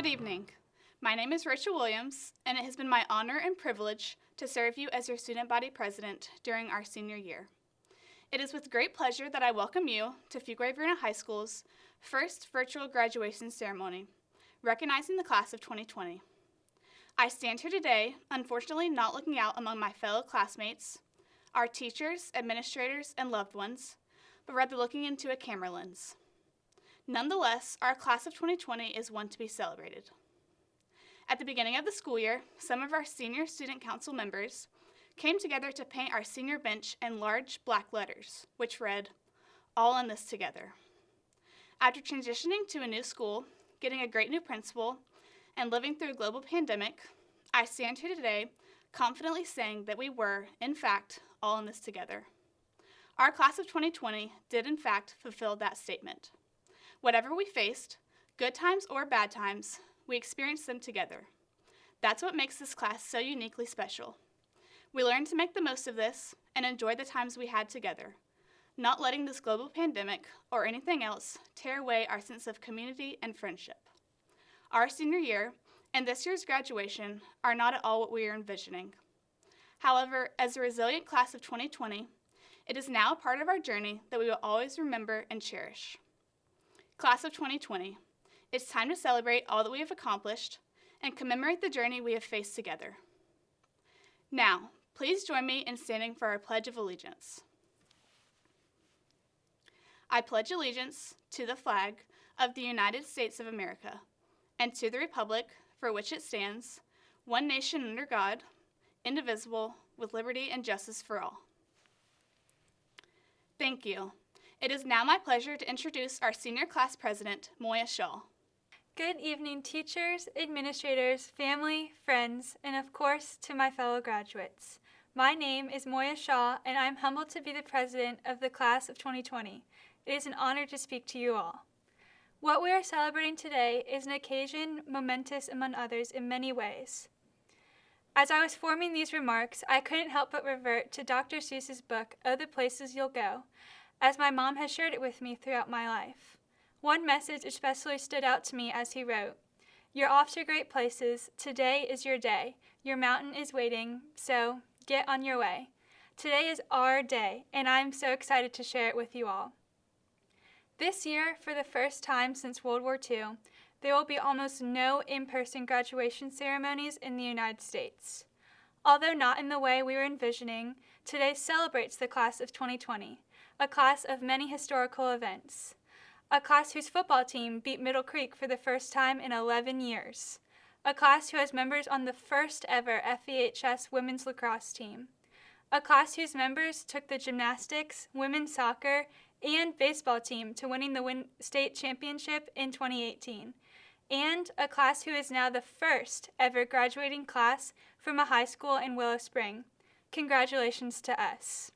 Good evening. My name is Rachel Williams, and it has been my honor and privilege to serve you as your student body president during our senior year. It is with great pleasure that I welcome you to Fuquay-Varina High School's first virtual graduation ceremony, recognizing the class of 2020. I stand here today, unfortunately not looking out among my fellow classmates, our teachers, administrators, and loved ones, but rather looking into a camera lens. Nonetheless, our class of 2020 is one to be celebrated. At the beginning of the school year, some of our senior student council members came together to paint our senior bench in large black letters, which read, "All in this together." After transitioning to a new school, getting a great new principal, and living through a global pandemic, I stand here today confidently saying that we were, in fact, all in this together. Our class of 2020 did, in fact, fulfill that statement. Whatever we faced, good times or bad times, we experienced them together. That's what makes this class so uniquely special. We learned to make the most of this and enjoy the times we had together, not letting this global pandemic or anything else tear away our sense of community and friendship. Our senior year and this year's graduation are not at all what we are envisioning. However, as a resilient class of 2020, it is now a part of our journey that we will always remember and cherish. Class of 2020, it's time to celebrate all that we have accomplished and commemorate the journey we have faced together. Now, please join me in standing for our Pledge of Allegiance. I pledge allegiance to the flag of the United States of America and to the republic for which it stands, one nation under God, indivisible, with liberty and justice for all. Thank you. It is now my pleasure to introduce our senior class president, Moya Shaw. Good evening, teachers, administrators, family, friends, and of course, to my fellow graduates. My name is Moya Shaw, and I'm humbled to be the president of the class of 2020. It is an honor to speak to you all. What we are celebrating today is an occasion momentous among others in many ways. As I was forming these remarks, I couldn't help but revert to Dr. Seuss's book, Oh, the Places You'll Go, as my mom has shared it with me throughout my life. One message especially stood out to me as he wrote, "You're off to great places. Today is your day. Your mountain is waiting, so get on your way." Today is our day, and I'm so excited to share it with you all. This year, for the first time since World War II, there will be almost no in-person graduation ceremonies in the United States. Although not in the way we were envisioning, today celebrates the class of 2020, a class of many historical events. A class whose football team beat Middle Creek for the first time in 11 years. A class who has members on the first ever FEHS women's lacrosse team. A class whose members took the gymnastics, women's soccer, and baseball team to winning the state championship in 2018. And a class who is now the first ever graduating class from a high school in Willow Spring. Congratulations to us.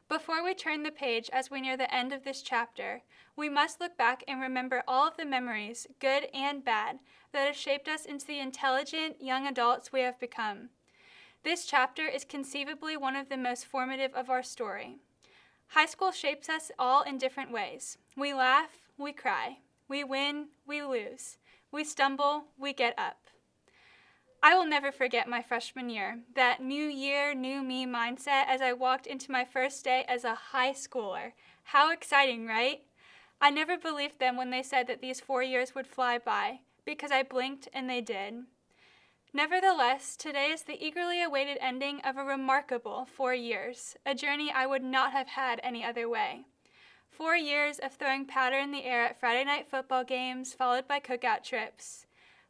Before we turn the page as we near the end of this chapter, we must look back and remember all of the memories, good and bad, that have shaped us into the intelligent young adults we have become. This chapter is conceivably one of the most formative of our story. High school shapes us all in different ways. We laugh, we cry. We win, we lose. We stumble, we get up. I will never forget my freshman year, that new year, new me mindset as I walked into my first day as a high schooler. How exciting, right? I never believed them when they said that these 4 years would fly by, because I blinked and they did. Nevertheless, today is the eagerly awaited ending of a remarkable 4 years, a journey I would not have had any other way. 4 years of throwing powder in the air at Friday night football games, followed by cookout trips.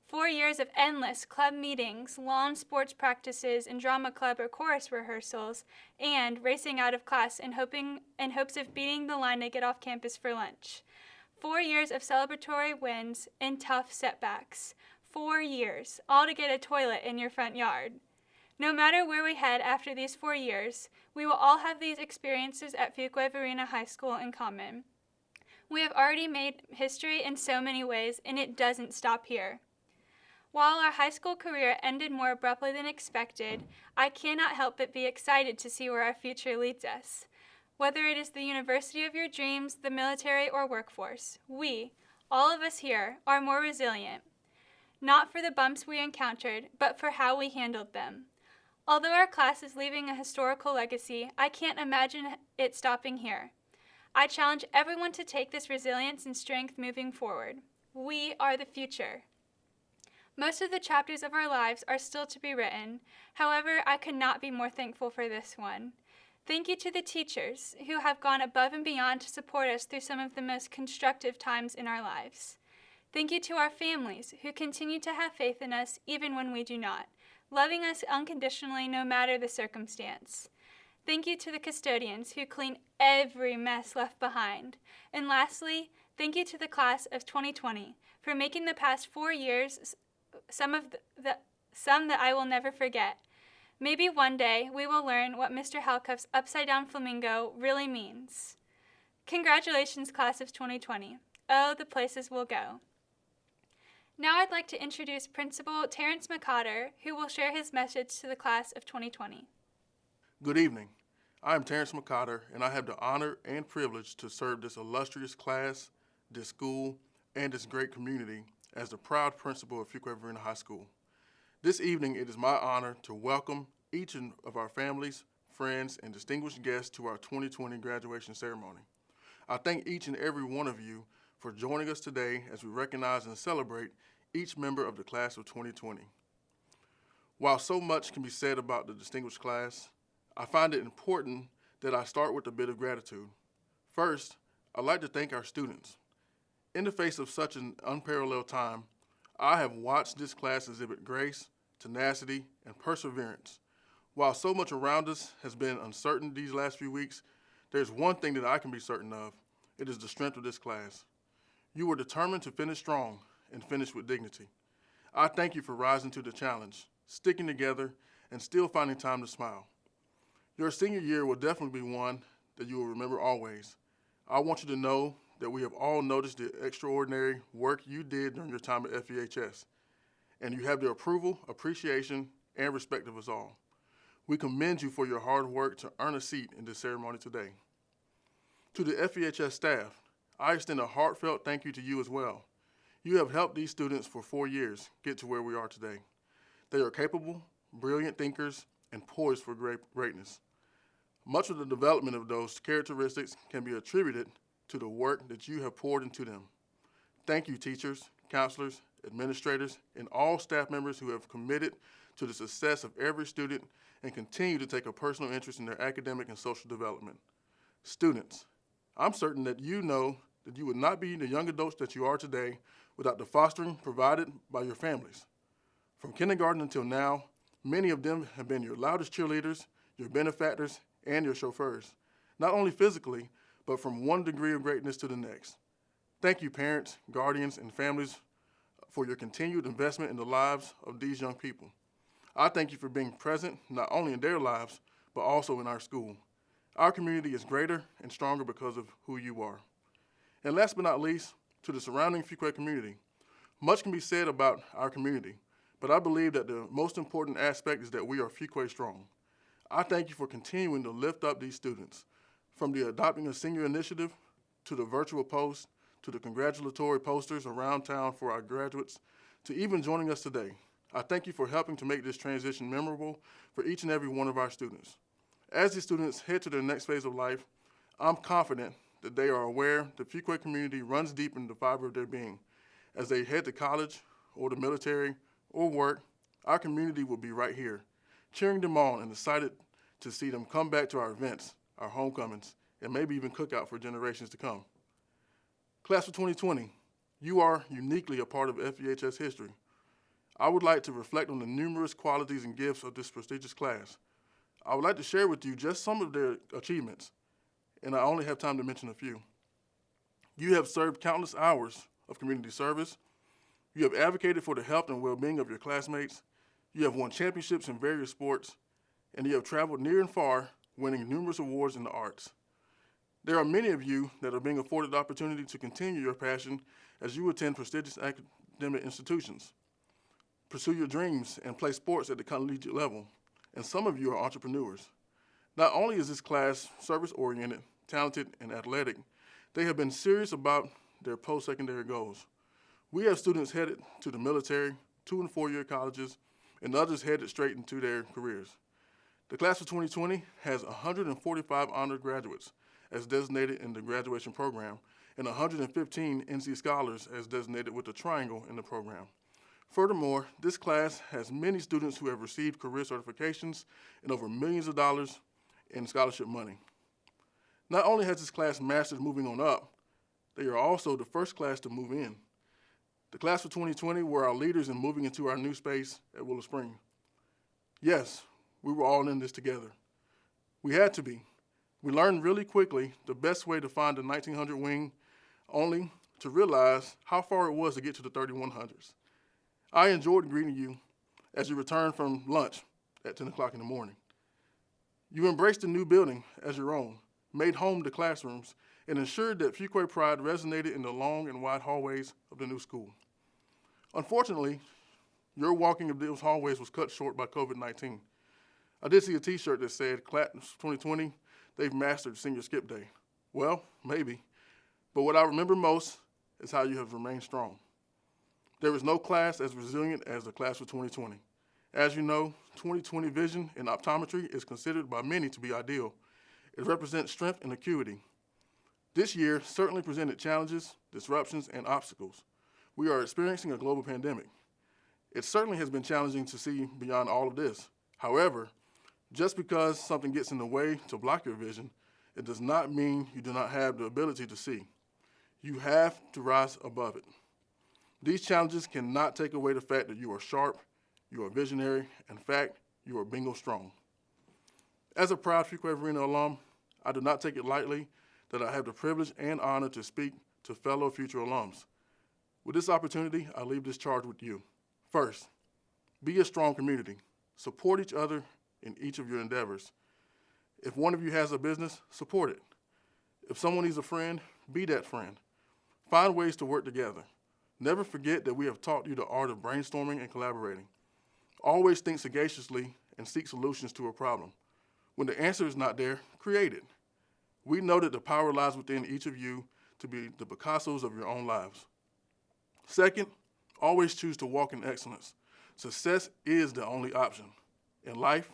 4 years of endless club meetings, lawn sports practices, and drama club or chorus rehearsals, and racing out of class in hopes of beating the line to get off campus for lunch. 4 years of celebratory wins and tough setbacks. 4 years, all to get a toilet in your front yard. No matter where we head after these 4 years, we will all have these experiences at Fuquay-Varina High School in common. We have already made history in so many ways, and it doesn't stop here. While our high school career ended more abruptly than expected, I cannot help but be excited to see where our future leads us. Whether it is the university of your dreams, the military, or workforce, we, all of us here, are more resilient. not for the bumps we encountered, but for how we handled them. Although our class is leaving a historical legacy, I can't imagine it stopping here. I challenge everyone to take this resilience and strength moving forward. We are the future. Most of the chapters of our lives are still to be written. However, I could not be more thankful for this one. Thank you to the teachers who have gone above and beyond to support us through some of the most constructive times in our lives. Thank you to our families who continue to have faith in us even when we do not, loving us unconditionally no matter the circumstance. Thank you to the custodians who clean every mess left behind. And lastly, thank you to the class of 2020 for making the past 4 years some that I will never forget. Maybe one day we will learn what Mr. Halcuff's upside-down flamingo really means. Congratulations, class of 2020. Oh, the places we'll go. Now I'd like to introduce Principal Terrence McCotter, who will share his message to the class of 2020. Good evening. I am Terrence McCotter, and I have the honor and privilege to serve this illustrious class, this school, and this great community as the proud principal of Fuquay-Varina High School. This evening, it is my honor to welcome each of our families, friends, and distinguished guests to our 2020 graduation ceremony. I thank each and every one of you for joining us today as we recognize and celebrate each member of the class of 2020. While so much can be said about the distinguished class, I find it important that I start with a bit of gratitude. First, I'd like to thank our students. In the face of such an unparalleled time, I have watched this class exhibit grace, tenacity, and perseverance. While so much around us has been uncertain these last few weeks, there's one thing that I can be certain of. It is the strength of this class. You were determined to finish strong and finish with dignity. I thank you for rising to the challenge, sticking together, and still finding time to smile. Your senior year will definitely be one that you will remember always. I want you to know that we have all noticed the extraordinary work you did during your time at FEHS, and you have the approval, appreciation, and respect of us all. We commend you for your hard work to earn a seat in this ceremony today. To the FEHS staff, I extend a heartfelt thank you to you as well. You have helped these students for 4 years get to where we are today. They are capable, brilliant thinkers, and poised for greatness. Much of the development of those characteristics can be attributed to the work that you have poured into them. Thank you, teachers, counselors, administrators, and all staff members who have committed to the success of every student and continue to take a personal interest in their academic and social development. Students, I'm certain that you know that you would not be the young adults that you are today without the fostering provided by your families. From kindergarten until now, many of them have been your loudest cheerleaders, your benefactors, and your chauffeurs, not only physically, but from one degree of greatness to the next. Thank you, parents, guardians, and families for your continued investment in the lives of these young people. I thank you for being present not only in their lives, but also in our school. Our community is greater and stronger because of who you are. And last but not least, to the surrounding Fuquay community. Much can be said about our community, but I believe that the most important aspect is that we are Fuquay strong. I thank you for continuing to lift up these students, from the Adopting a Senior initiative, to the virtual posts, to the congratulatory posters around town for our graduates, to even joining us today. I thank you for helping to make this transition memorable for each and every one of our students. As these students head to their next phase of life, I'm confident that they are aware the Fuquay community runs deep in the fiber of their being. As they head to college, or the military, or work, our community will be right here, cheering them on and excited to see them come back to our events, our homecomings, and maybe even cookout for generations to come. Class of 2020, you are uniquely a part of FEHS history. I would like to reflect on the numerous qualities and gifts of this prestigious class. I would like to share with you just some of their achievements, and I only have time to mention a few. You have served countless hours of community service. You have advocated for the health and well-being of your classmates. You have won championships in various sports, and you have traveled near and far, winning numerous awards in the arts. There are many of you that are being afforded the opportunity to continue your passion as you attend prestigious academic institutions, pursue your dreams, and play sports at the collegiate level. And some of you are entrepreneurs. Not only is this class service-oriented, talented, and athletic, they have been serious about their post-secondary goals. We have students headed to the military, 2- and 4-year colleges, and others headed straight into their careers. The class of 2020 has 145 honor graduates as designated in the graduation program and 115 NC Scholars as designated with a triangle in the program. Furthermore, this class has many students who have received career certifications and over millions of dollars in scholarship money. Not only has this class mastered moving on up, they are also the first class to move in. The class of 2020 were our leaders in moving into our new space at Willow Spring. Yes, we were all in this together. We had to be. We learned really quickly the best way to find the 1900 wing, only to realize how far it was to get to the 3100s. I enjoyed greeting you as you returned from lunch at 10 o'clock in the morning. You embraced the new building as your own, made home the classrooms, and ensured that Fuquay pride resonated in the long and wide hallways of the new school. Unfortunately, your walking of those hallways was cut short by COVID-19. I did see a t-shirt that said, Class 2020, they've mastered senior skip day. Well, maybe, but what I remember most is how you have remained strong. There is no class as resilient as the class of 2020. As you know, 2020 vision in optometry is considered by many to be ideal. It represents strength and acuity. This year certainly presented challenges, disruptions, and obstacles. We are experiencing a global pandemic. It certainly has been challenging to see beyond all of this. However, just because something gets in the way to block your vision, it does not mean you do not have the ability to see. You have to rise above it. These challenges cannot take away the fact that you are sharp, you are visionary, in fact, you are bingo strong. As a proud Fuquay-Varina alum, I do not take it lightly that I have the privilege and honor to speak to fellow future alums. With this opportunity, I leave this charge with you. First, be a strong community. Support each other in each of your endeavors. If one of you has a business, support it. If someone needs a friend, be that friend. Find ways to work together. Never forget that we have taught you the art of brainstorming and collaborating. Always think sagaciously and seek solutions to a problem. When the answer is not there, create it. We know that the power lies within each of you to be the Picassos of your own lives. Second, always choose to walk in excellence. Success is the only option. In life,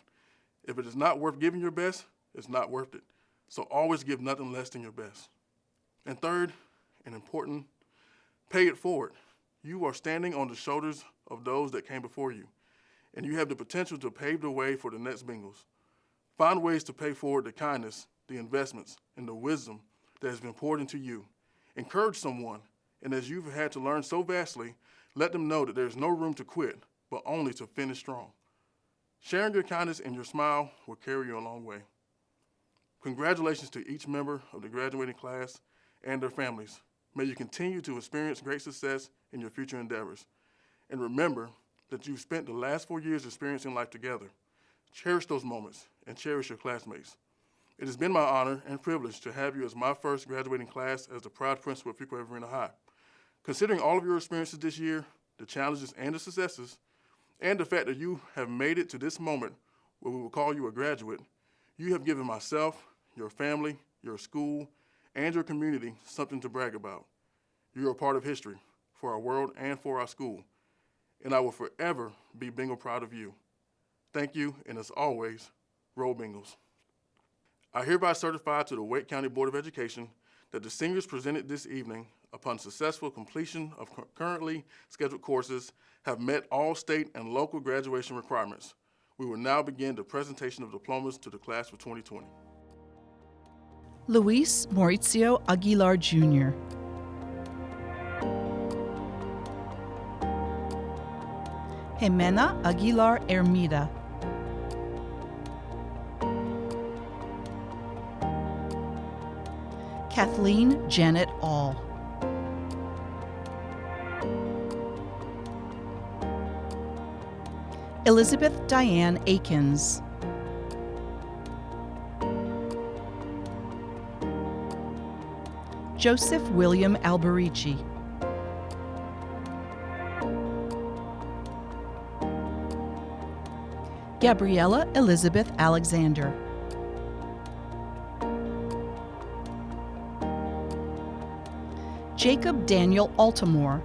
if it is not worth giving your best, it's not worth it. So always give nothing less than your best. And third, and important, pay it forward. You are standing on the shoulders of those that came before you, and you have the potential to pave the way for the next Bengals. Find ways to pay forward the kindness, the investments, and the wisdom that has been poured into you. Encourage someone, and as you've had to learn so vastly, let them know that there's no room to quit, but only to finish strong. Sharing your kindness and your smile will carry you a long way. Congratulations to each member of the graduating class and their families. May you continue to experience great success in your future endeavors. And remember that you've spent the last 4 years experiencing life together. Cherish those moments and cherish your classmates. It has been my honor and privilege to have you as my first graduating class as the proud principal of Fuquay-Varina High. Considering all of your experiences this year, the challenges and the successes, and the fact that you have made it to this moment where we will call you a graduate, you have given myself, your family, your school, and your community something to brag about. You are a part of history for our world and for our school, and I will forever be bingo proud of you. Thank you, and as always, roll Bengals. I hereby certify to the Wake County Board of Education that the seniors presented this evening, upon successful completion of currently scheduled courses, have met all state and local graduation requirements. We will now begin the presentation of diplomas to the class of 2020. Luis Mauricio Aguilar, Jr. Jimena Aguilar Ermida. Kathleen Janet All. Elizabeth Diane Akins. Joseph William Alberici. Gabriella Elizabeth Alexander. Jacob Daniel Altamore.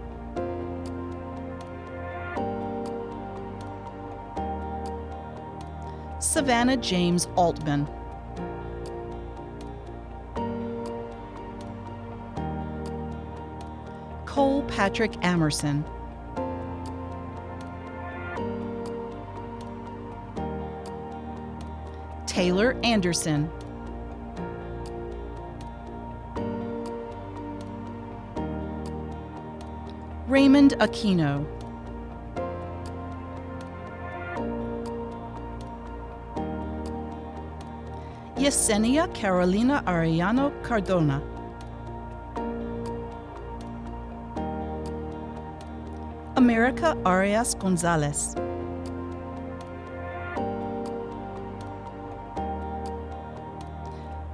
Savannah James Altman. Cole Patrick Amerson. Taylor Anderson. Raymond Aquino. Yesenia Carolina Arellano Cardona. America Arias Gonzalez.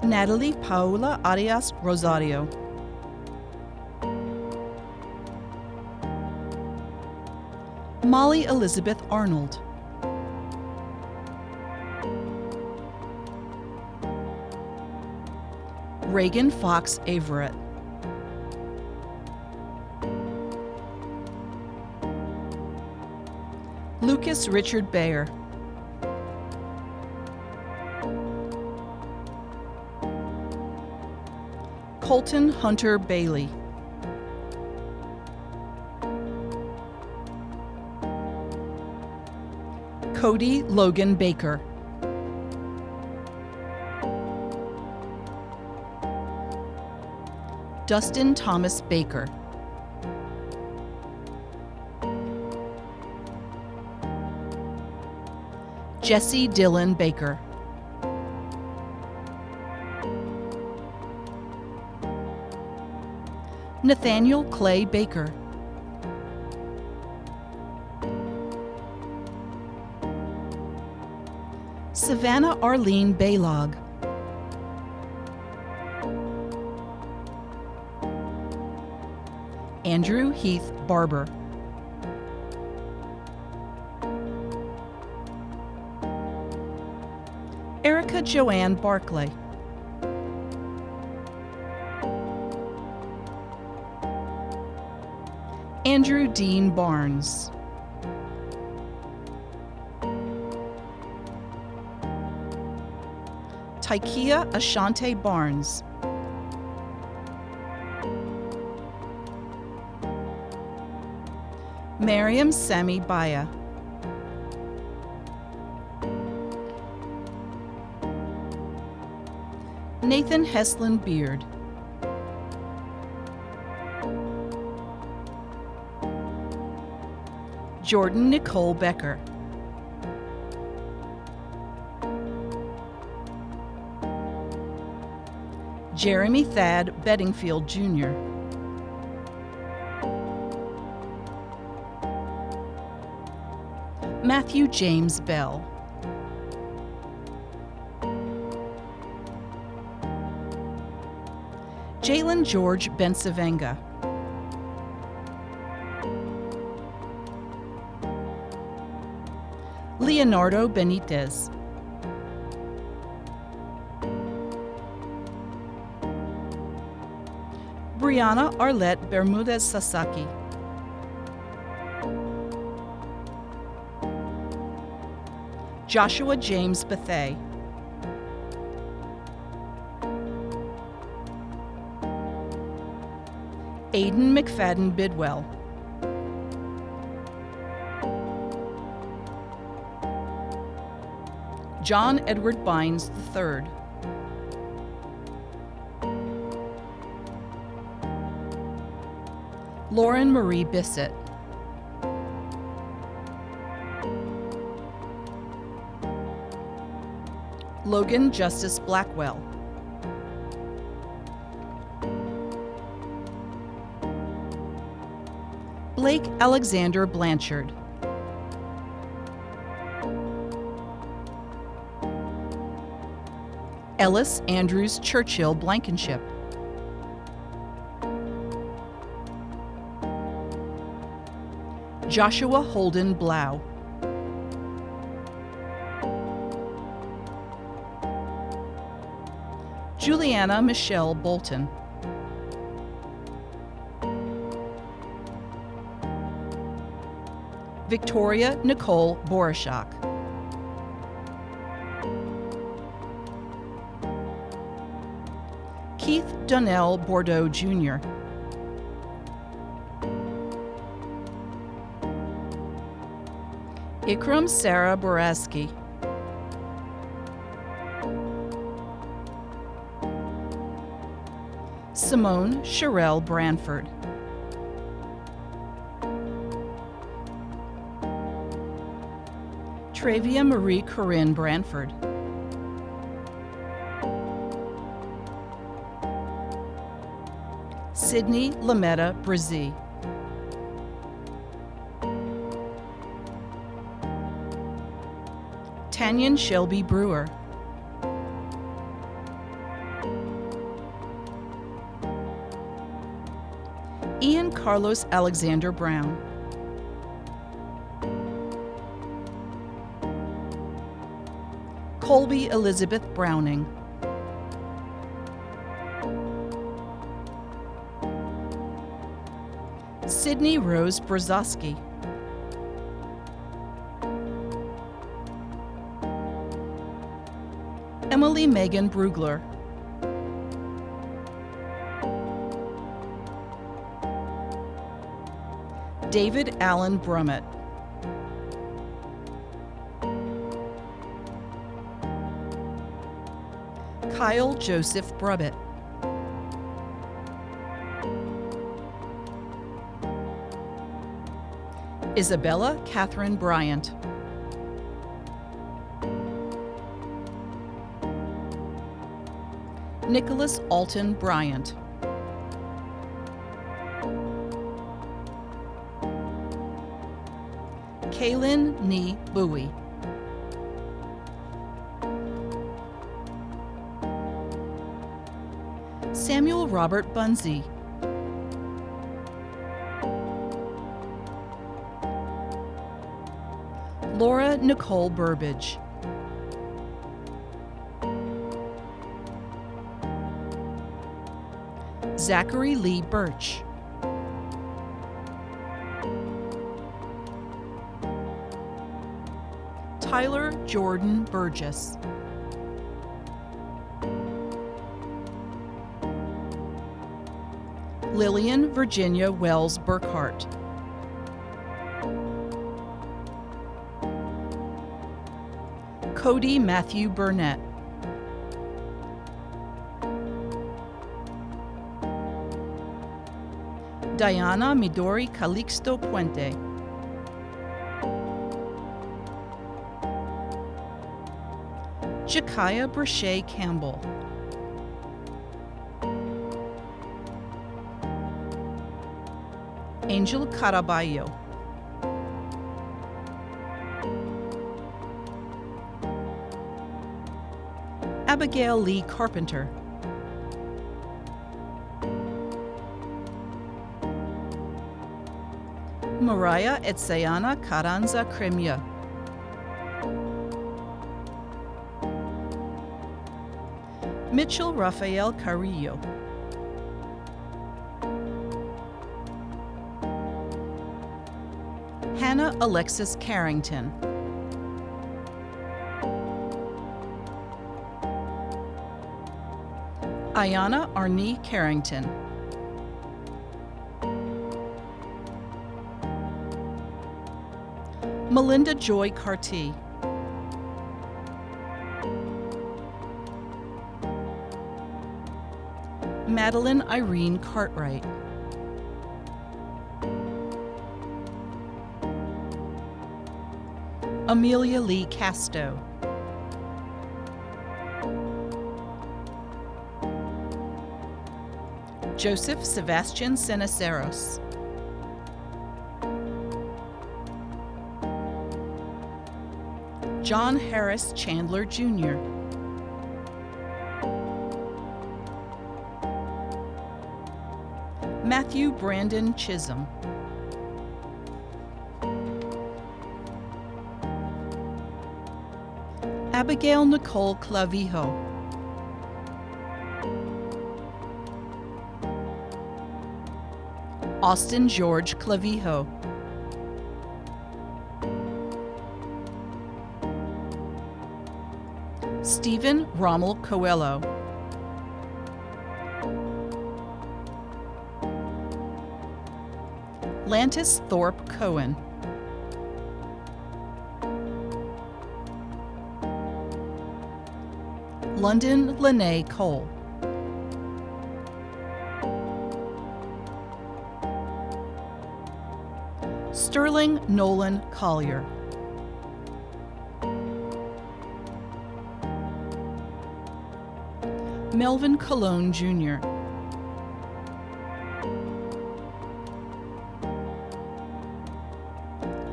Natalie Paula Arias Rosario. Molly Elizabeth Arnold. Reagan Fox Averett. Lucas Richard Bayer. Colton Hunter Bailey. Cody Logan Baker. Dustin Thomas Baker. Jesse Dillon Baker. Nathaniel Clay Baker. Savannah Arlene Baylog. Andrew Heath Barber. Erica Joanne Barclay. Andrew Dean Barnes. Tykeia Ashante Barnes. Miriam Sami Baya. Nathan Heslin Beard. Jordan Nicole Becker. Jeremy Thad Bedingfield Jr. Matthew James Bell. Jalen George Bensavenga. Leonardo Benitez. Brianna Arlette Bermudez Sasaki. Joshua James Bethay. Aiden McFadden Bidwell. John Edward Bynes III. Lauren Marie Bissett. Logan Justice Blackwell. Blake Alexander Blanchard. Ellis Andrews Churchill Blankenship. Joshua Holden Blau. Juliana Michelle Bolton. Victoria Nicole Borishak. Keith Donnell Bordeaux, Jr. Ikram Sarah Borazki. Simone Sherelle Branford. Travia Marie Corinne Branford. Sydney Lametta Brzee. Tanyan Shelby Brewer. Ian Carlos Alexander Brown. Colby Elizabeth Browning. Sydney Rose Brzozowski. Emily Megan Brugler. David Allen Brummett. Kyle Joseph Brubbett. Isabella Catherine Bryant. Nicholas Alton Bryant. Kaylin Nee Bowie. Samuel Robert Bunzy. Laura Nicole Burbage. Zachary Lee Birch. Tyler Jordan Burgess. Lillian Virginia Wells Burkhart. Cody Matthew Burnett. Diana Midori Calixto Puente. Jakaya Brachet Campbell. Angel Caraballo. Abigail Lee Carpenter. Mariah Etseana Carranza Cremia. Mitchell Rafael Carrillo. Hannah Alexis Carrington. Ayana Arnie Carrington. Melinda Joy Carty. Madeline Irene Cartwright. Amelia Lee Casto. Joseph Sebastian Cenaceros. John Harris Chandler, Jr. Matthew Brandon Chisholm. Abigail Nicole Clavijo. Austin George Clavijo. Stephen Rommel Coelho. Lantis Thorpe Cohen. London Lene Cole. Sterling Nolan Collier. Melvin Colon Jr.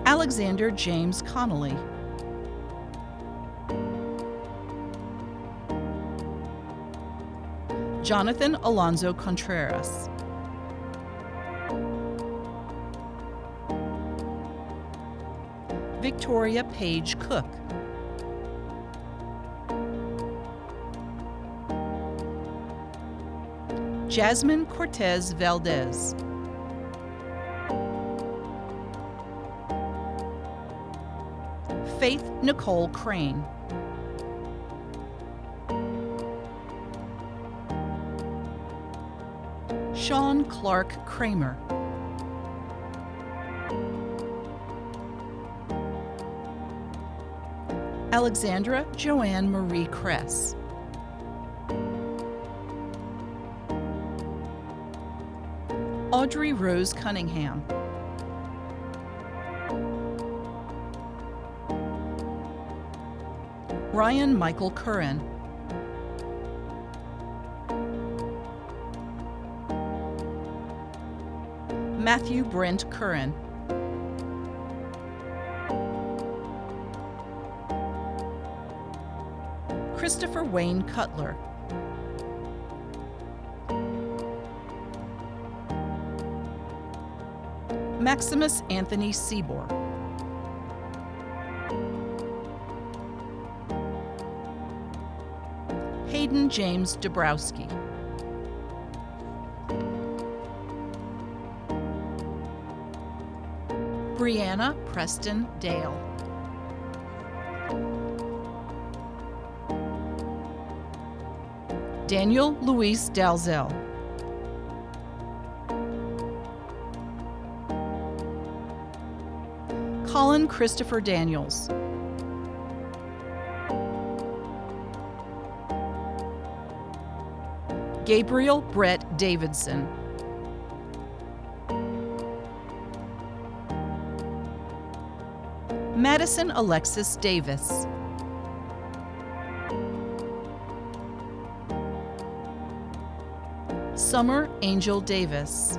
Alexander James Connolly. Jonathan Alonzo Contreras. Victoria Page Cook. Jasmine Cortez Valdez. Faith Nicole Crane. Sean Clark Kramer. Alexandra Joanne Marie Kress. Audrey Rose Cunningham. Ryan Michael Curran. Matthew Brent Curran. Christopher Wayne Cutler. Maximus Anthony Seabor. Hayden James Dabrowski. Brianna Preston Dale. Daniel Luis Dalzell. Colin Christopher Daniels. Gabriel Brett Davidson. Madison Alexis Davis. Summer Angel Davis.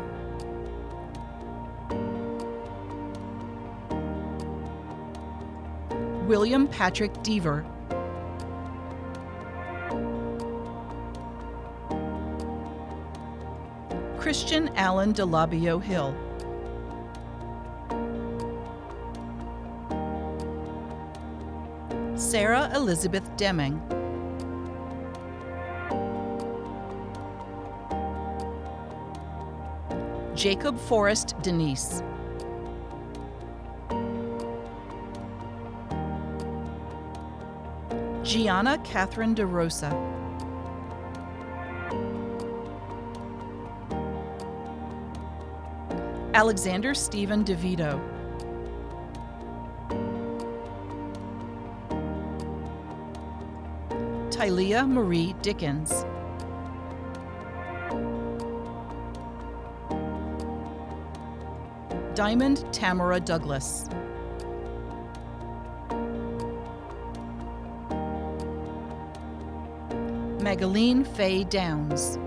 William Patrick Deaver. Christian Allen DeLabio Hill. Sarah Elizabeth Deming. Jacob Forrest Denise. Gianna Catherine DeRosa. Alexander Stephen DeVito. Tylea Marie Dickens. Diamond Tamara Douglas. . Magaline Faye Downs.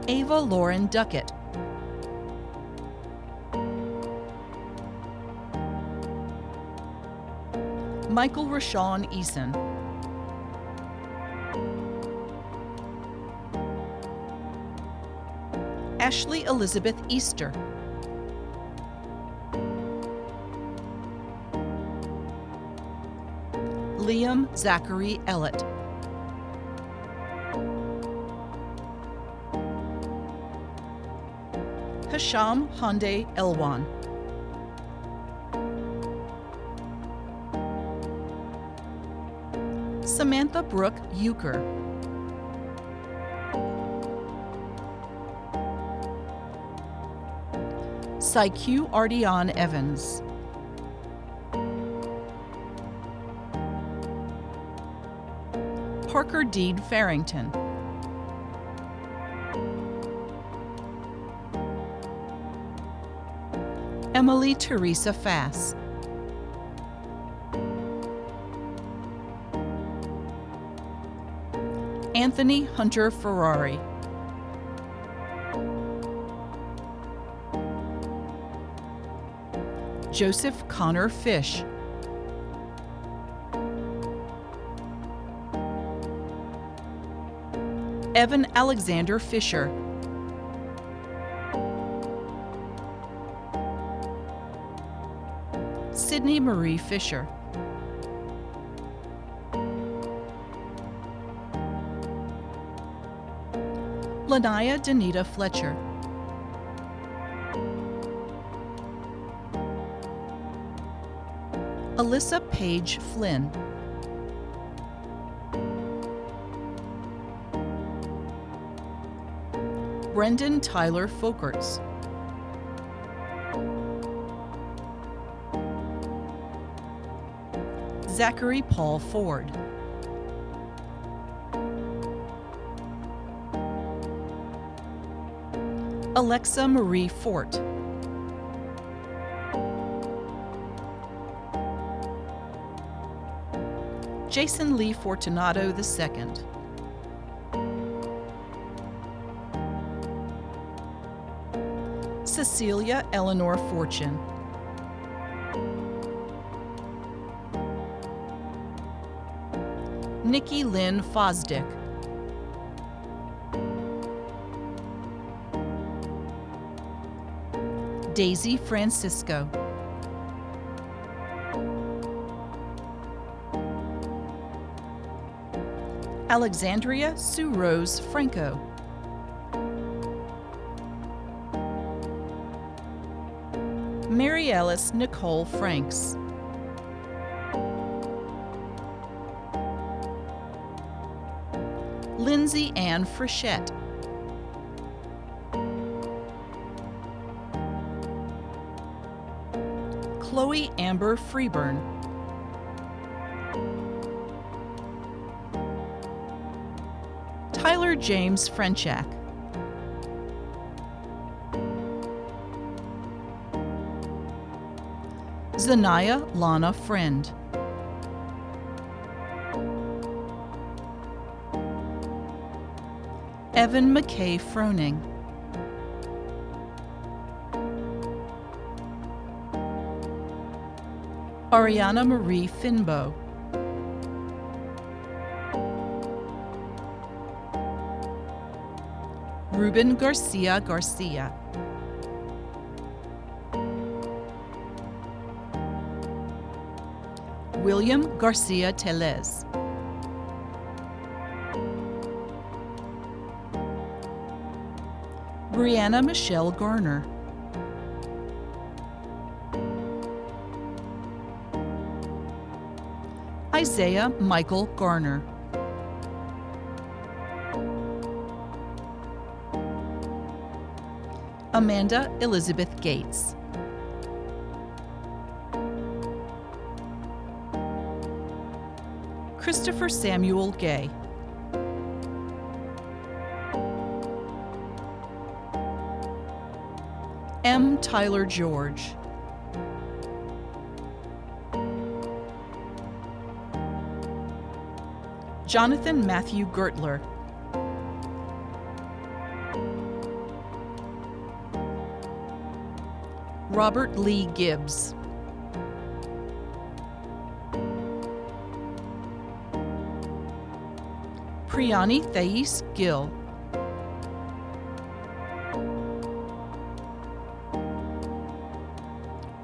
Ava Lauren Duckett. Michael Rashawn Eason. Ashley Elizabeth Easter. Liam Zachary Ellett. Hasham Hyundai Elwan. Samantha Brooke Euchre. Syque Ardian Evans. Parker Deed Farrington. Emily Teresa Fass. Anthony Hunter Ferrari. Joseph Connor Fish. Evan Alexander Fisher. Sydney Marie Fisher. Lanaya Danita Fletcher. Alyssa Paige Flynn. Brendan Tyler Folkerts. Zachary Paul Ford. Alexa Marie Fort. Jason Lee Fortunato II. Cecilia Eleanor Fortune. Nikki Lynn Fosdick. Daisy Francisco. Alexandria Sue Rose Franco. Mary Ellis Nicole Franks. Lindsay Ann Frichette. Chloe Amber Freeburn. Tyler James Frenchak. Zanaya Lana Friend. Evan McKay Froning. Ariana Marie Finbow. Ruben Garcia Garcia. William Garcia Telez. Brianna Michelle Garner. Isaiah Michael Garner. Amanda Elizabeth Gates. Christopher Samuel Gay. M. Tyler George. Jonathan Matthew Gertler. Robert Lee Gibbs. Priyani Thais Gill.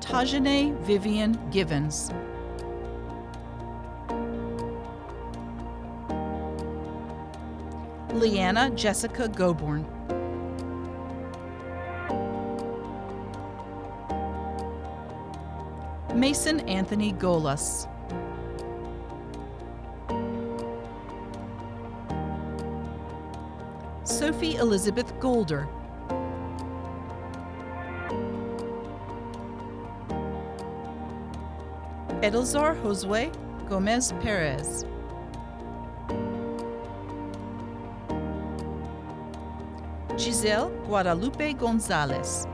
Tajane Vivian Givens. Leanna Jessica Goborn. Mason Anthony Golas. Sophie Elizabeth Golder. Edelzar Josue Gomez Perez. Giselle Guadalupe Gonzalez.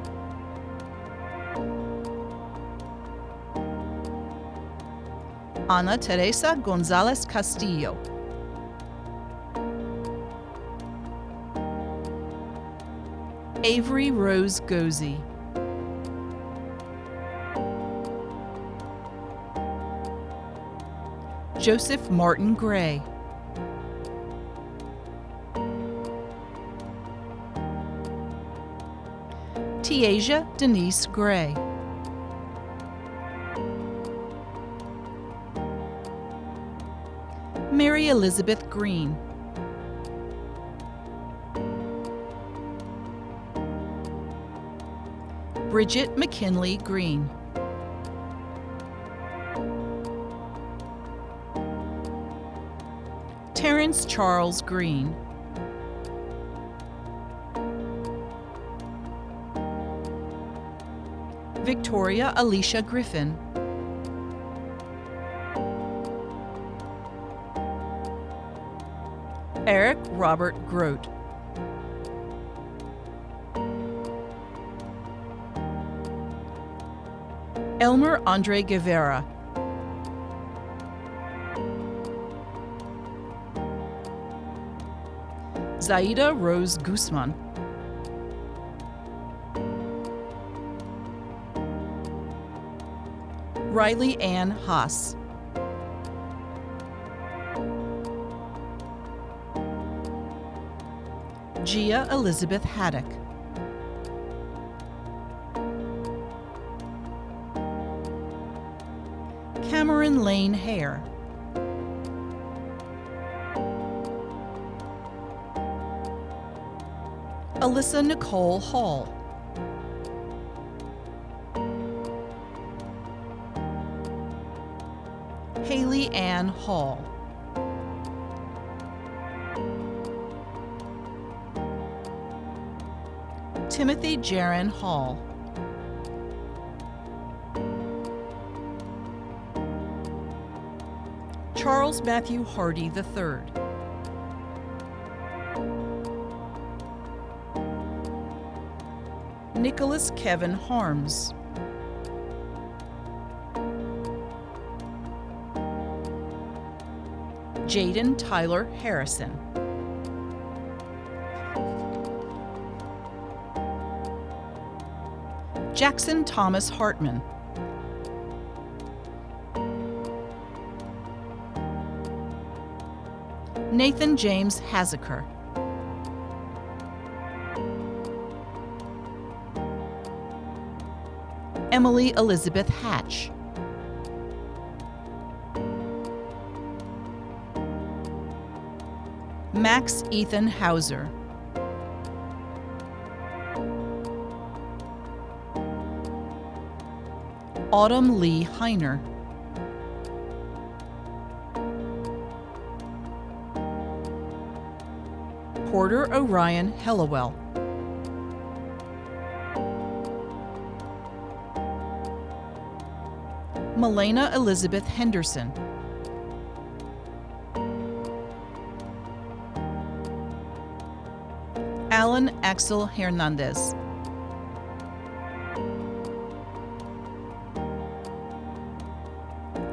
Ana Teresa Gonzalez Castillo. Avery Rose Gozy. Joseph Martin Gray. Tiasia Denise Gray. Mary Elizabeth Green. Bridget McKinley Green. Terrence Charles Green. Victoria Alicia Griffin. Eric Robert Grote. Elmer Andre Guevara. Zaida Rose Guzman. Riley Ann Haas. Gia Elizabeth Haddock. Cameron Lane Hare. Alyssa Nicole Hall. Haley Ann Hall. Timothy Jaron Hall. Charles Matthew Hardy III. Nicholas Kevin Harms. Jaden Tyler Harrison. Jackson Thomas Hartman. Nathan James Hazaker. Emily Elizabeth Hatch. Max Ethan Hauser. Autumn Lee Heiner. Porter Orion Hellawell. Melena Elizabeth Henderson. Alan Axel Hernandez.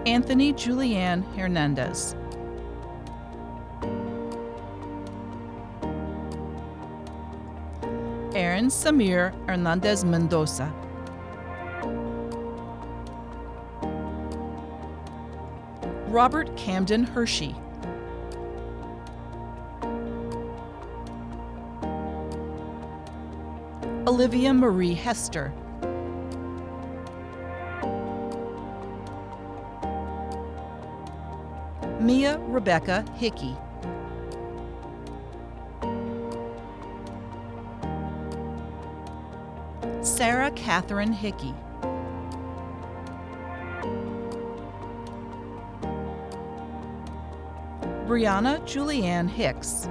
Anthony Julianne Hernandez. Aaron Samir Hernandez Mendoza. Robert Camden Hershey. Olivia Marie Hester. Mia Rebecca Hickey. Sarah Catherine Hickey. Brianna Julianne Hicks.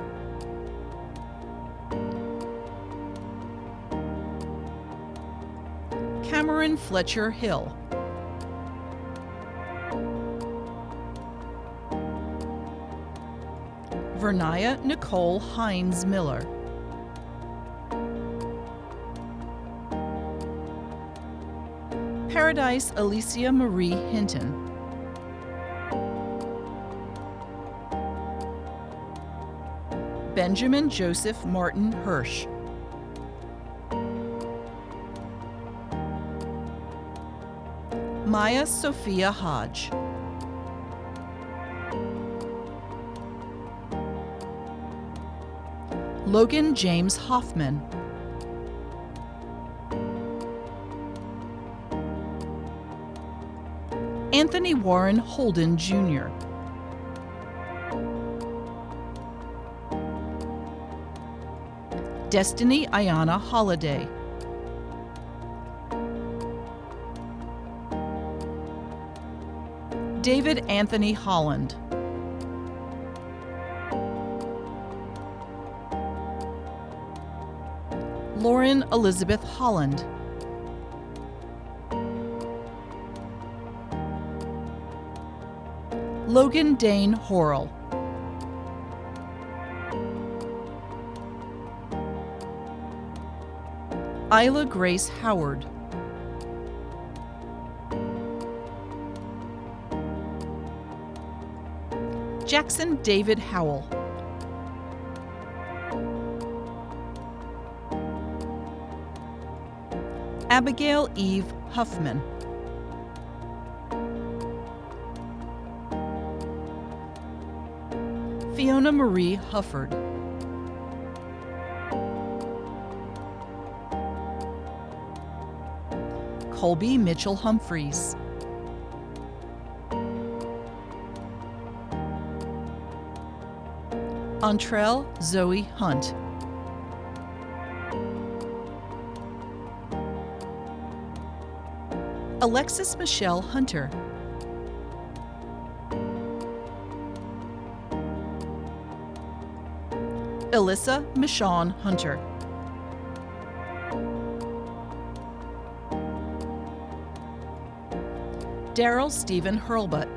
Cameron Fletcher Hill. Vernaya Nicole Hines Miller. Paradise Alicia Marie Hinton. Benjamin Joseph Martin Hirsch. Maya Sophia Hodge. Logan James Hoffman. Anthony Warren Holden Jr. Destiny Ayana Holiday. David Anthony Holland. Lauren Elizabeth Holland. Logan Dane Horrell. Isla Grace Howard. Jackson David Howell. Abigail Eve Huffman. Fiona Marie Hufford. Colby Mitchell Humphreys. Entrell Zoe Hunt. Alexis Michelle Hunter. Alyssa Michonne Hunter. Daryl Stephen Hurlbutt.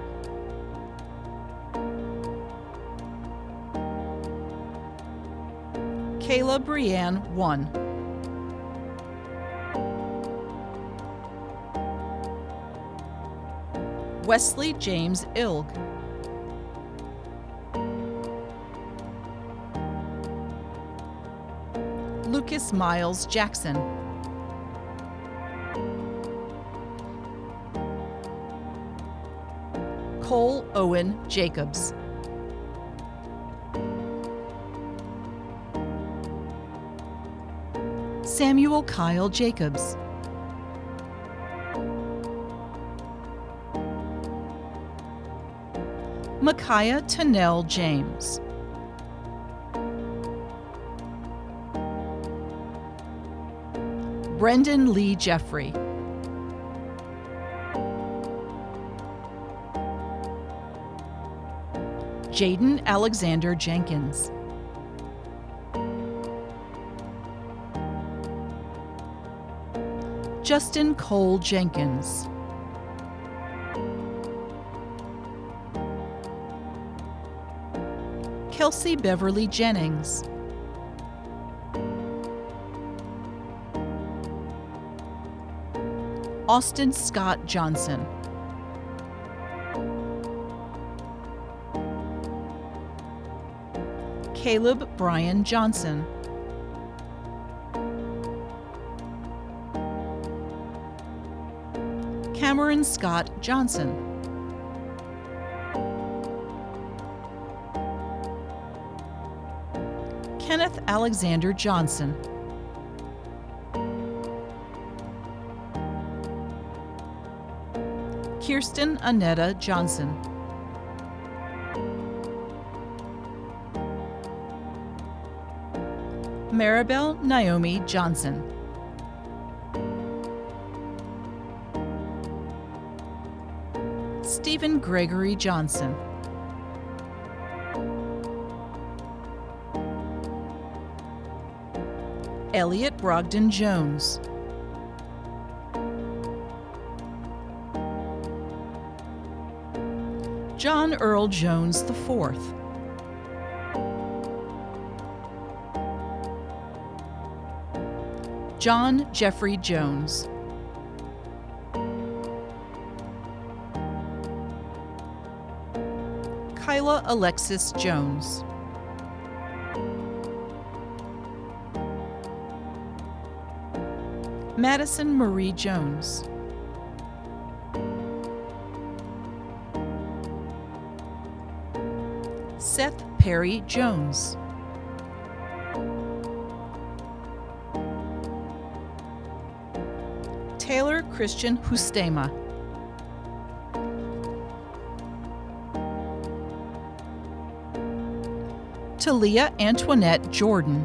Kayla Brianne 1. Wesley James Ilg. Lucas Miles Jackson. Cole Owen Jacobs. Samuel Kyle Jacobs. Micaiah Tennell James. Brendan Lee Jeffrey. Jaden Alexander Jenkins. Justin Cole Jenkins. Kelsey Beverly Jennings. Austin Scott Johnson. Caleb Brian Johnson. Cameron Scott Johnson. Kenneth Alexander Johnson. Kirsten Annetta Johnson. Maribel Naomi Johnson. Stephen Gregory Johnson. Elliot Brogdon Jones. John Earl Jones IV. John Jeffrey Jones. Kyla Alexis Jones. Madison Marie Jones. Seth Perry Jones. Taylor Christian Hustema. Talia Antoinette Jordan.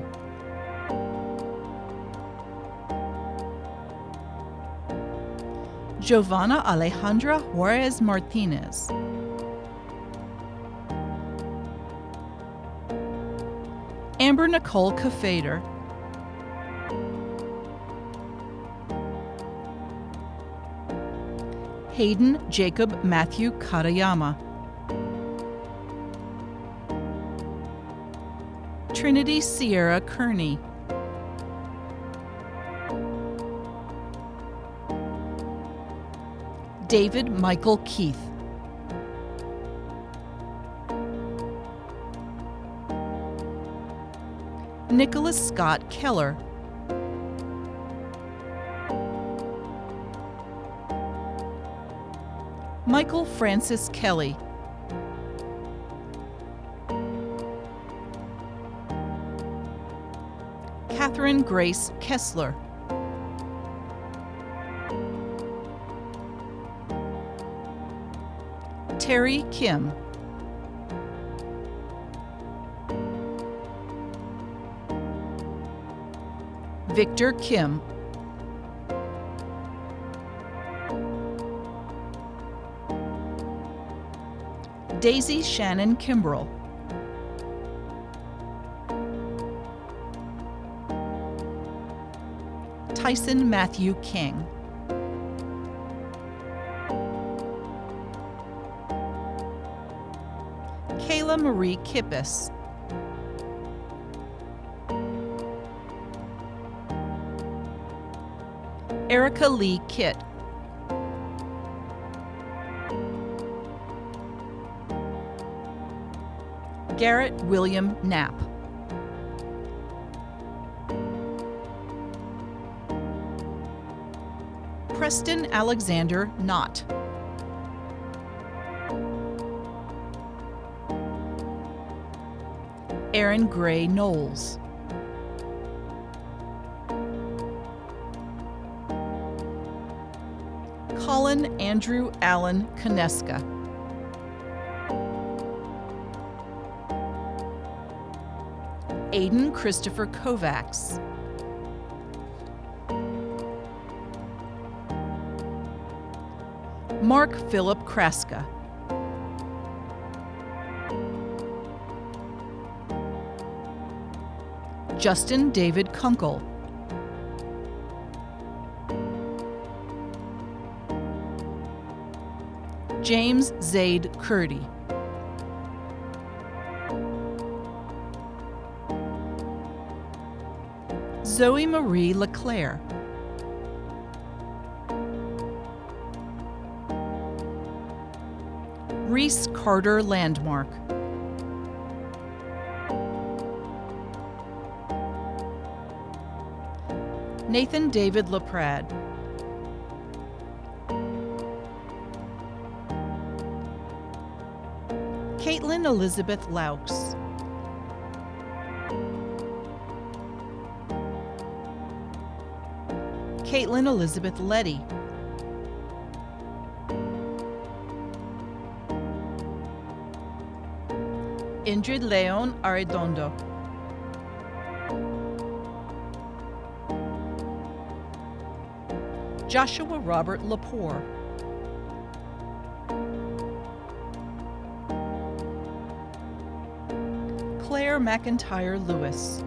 Giovanna Alejandra Juarez Martinez. Amber Nicole Kafader. Hayden Jacob Matthew Katayama. Trinity Sierra Kearney. David Michael Keith. Nicholas Scott Keller. Michael Francis Kelly. Catherine Grace Kessler. Terry Kim. Victor Kim. Daisy Shannon Kimbrell. Tyson Matthew King. Kayla Marie Kippis. Erica Lee Kitt. Garrett William Knapp. Preston Alexander Knott. Aaron Gray Knowles. Colin Andrew Allen Koneska. Aiden Christopher Kovacs. Mark Philip Kraska. Justin David Kunkel. James Zaid Curdy. Zoe Marie LeClaire. Reese Carter Landmark. Nathan David LaPrade. Caitlin Elizabeth Laux. Caitlin Elizabeth Letty. Indrid Leon Arredondo. Joshua Robert Lepore. Claire McIntyre Lewis.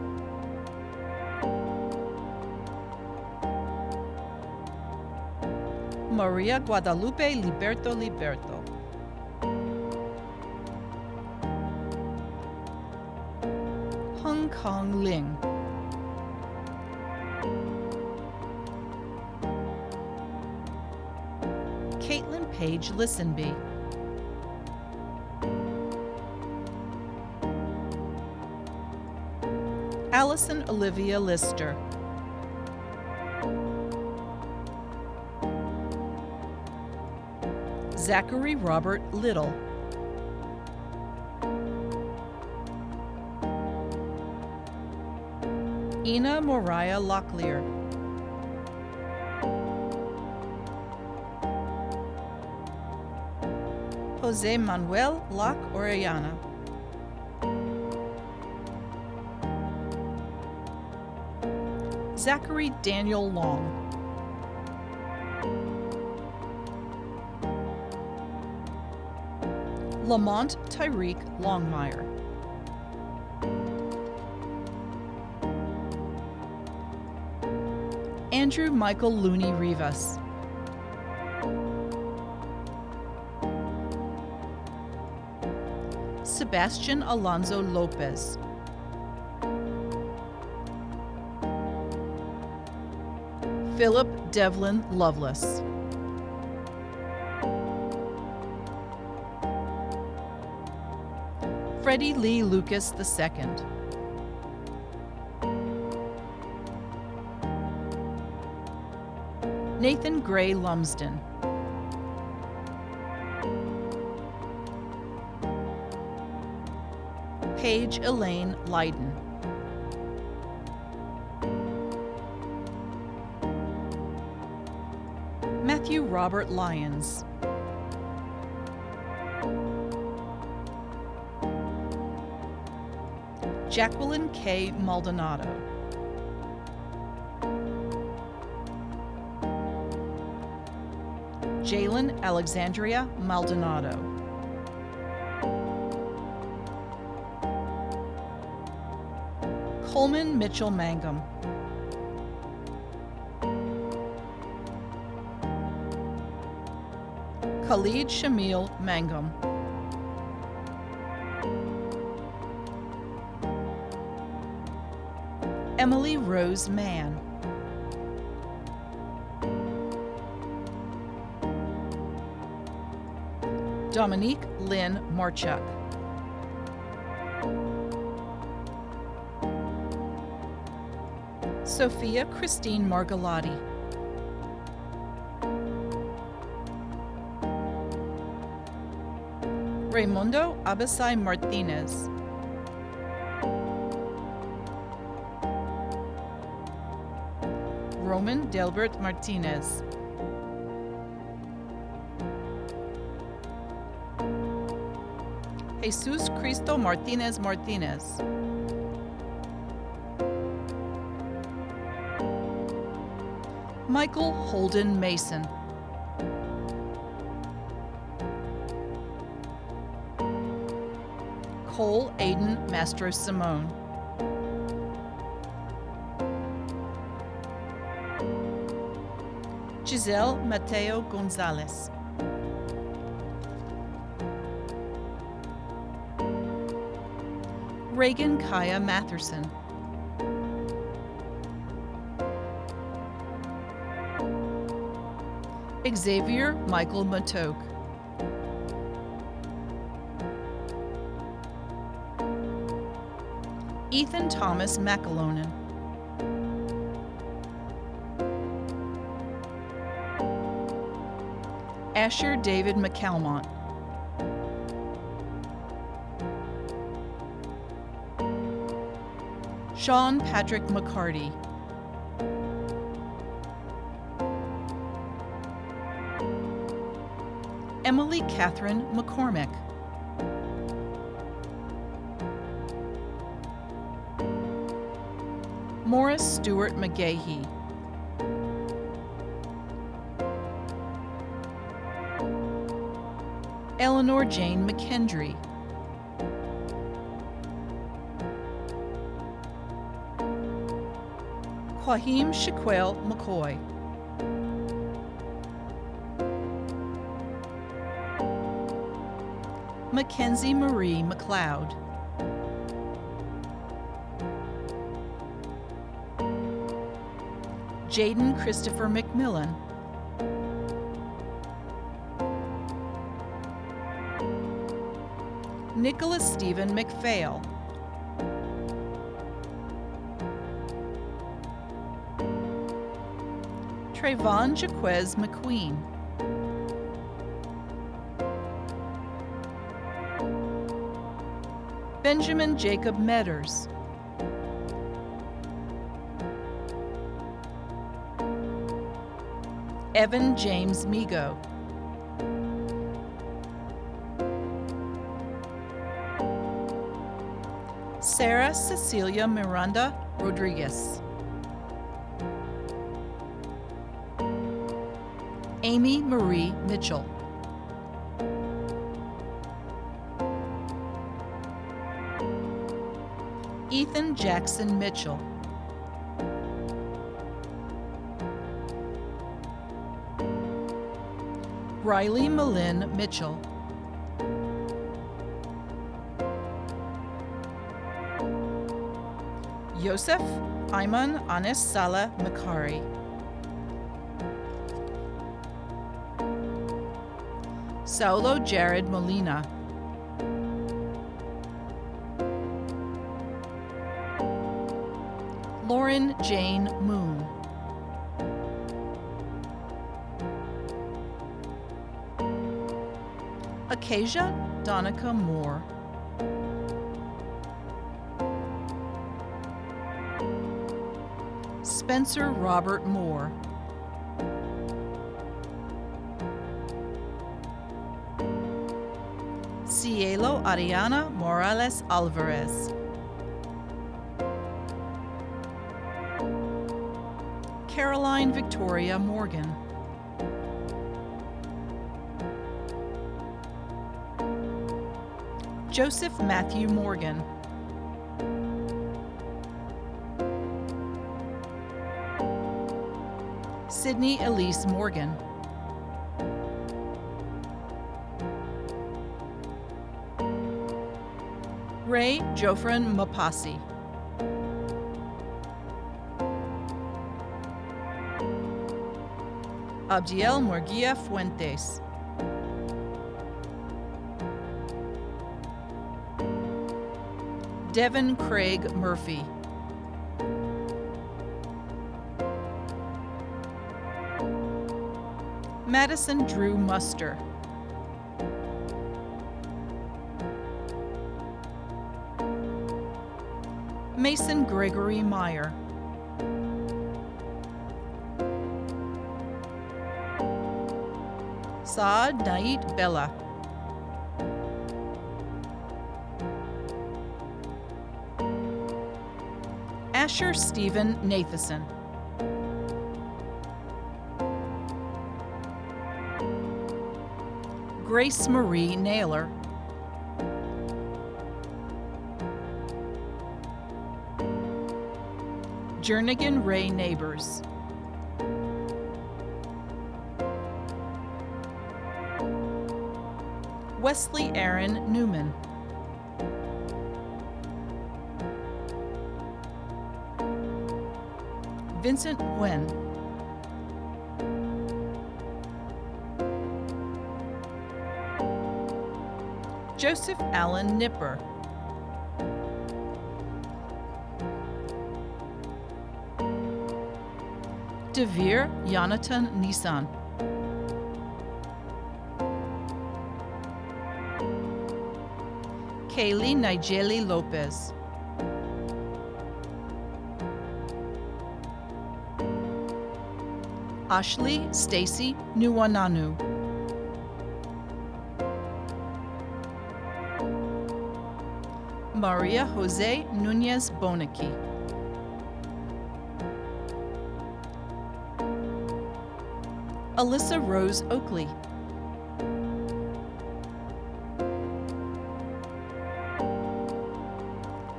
Maria Guadalupe Liberto. Hong Kong Ling. Paige Listenby. Allison Olivia Lister. Zachary Robert Little. Ina Moriah Locklear. Jose Manuel Locke Orellana. Zachary Daniel Long. Lamont Tyreek Longmire. Andrew Michael Looney Rivas. Sebastian Alonso Lopez. Philip Devlin Lovelace. Freddie Lee Lucas II. Nathan Gray Lumsden. Paige Elaine Leiden. Matthew Robert Lyons. Jacqueline K. Maldonado. Jalen Alexandria Maldonado. Coleman Mitchell Mangum. Khalid Shamil Mangum. Emily Rose Mann. Dominique Lynn Marchuk. Sophia Christine Margalotti. Raimundo Abasai Martinez. Roman Delbert Martinez. Jesus Cristo Martinez Martinez. Michael Holden Mason. Cole Aiden Mastro Simone. Giselle Mateo Gonzalez. Reagan Kaya Matherson. Xavier Michael Matoke. Ethan Thomas McAlonan. Asher David McCalmont. Sean Patrick McCarty. Emily Catherine McCormick. Morris Stewart McGahee. Eleanor Jane McKendry. Quahim Shaquille McCoy. Mackenzie Marie McLeod. Jaden Christopher McMillan. Nicholas Stephen McPhail. Trayvon Jaquez McQueen. Benjamin Jacob Metters. Evan James Migo. Sarah Cecilia Miranda Rodriguez. Amy Marie Mitchell. Ethan Jackson Mitchell. Riley Malin Mitchell. Yosef Ayman Anis Salah Makari. Saulo Jared Molina. Lauren Jane Moon. Acacia Donica Moore. Spencer Robert Moore. Cielo Ariana Morales Alvarez. Caroline Victoria Morgan. Joseph Matthew Morgan. Sydney Elise Morgan. Ray Jofran Mapasi. Abdiel Morguia Fuentes. Devin Craig Murphy. Madison Drew Muster. Mason Gregory Meyer. Saad Nait Bella. Asher Stephen Nathanson. Grace Marie Naylor. Jernigan Ray Neighbors. Wesley Aaron Newman. Vincent Nguyen. Joseph Allen Nipper. Devere Yonatan Nissan. Kaylee Nigeli Lopez. Ashley Stacy Nuwananu. Maria Jose Nunez Bonaki. Alyssa Rose Oakley.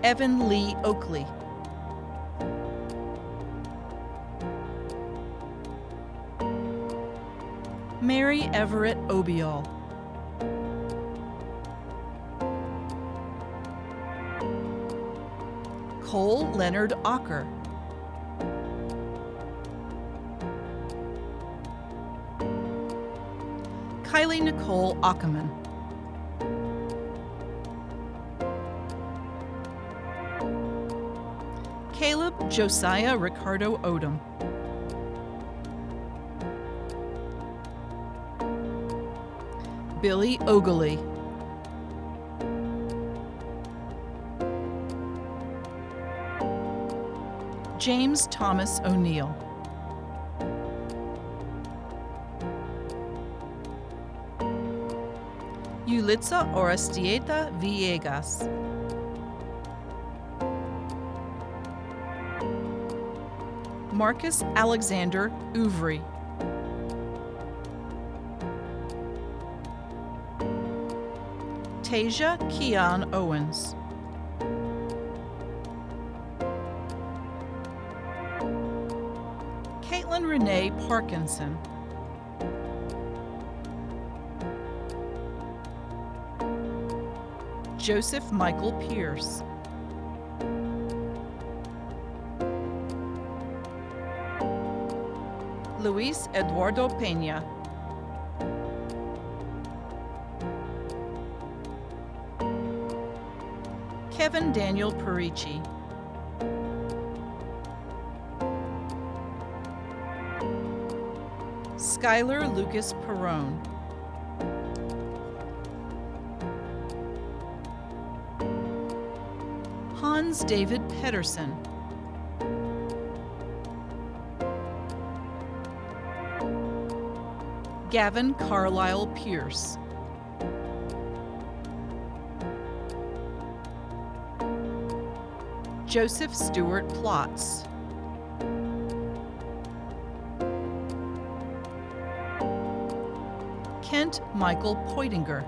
Evan Lee Oakley. Mary Everett Obiol. Cole Leonard Ocker. Kylie Nicole Ackerman. Caleb Josiah Ricardo Odom. Billy Ogley. James Thomas O'Neill. Yulitza Orastieta Villegas. Marcus Alexander Ouvry. Tasia Keon Owens. Caitlin Renee Parkinson. Joseph Michael Pierce. Luis Eduardo Peña. Kevin Daniel Perici. Skylar Lucas Perrone. Hans David Pedersen. Gavin Carlisle Pierce. Joseph Stewart Plotz. Kent Michael Poitinger.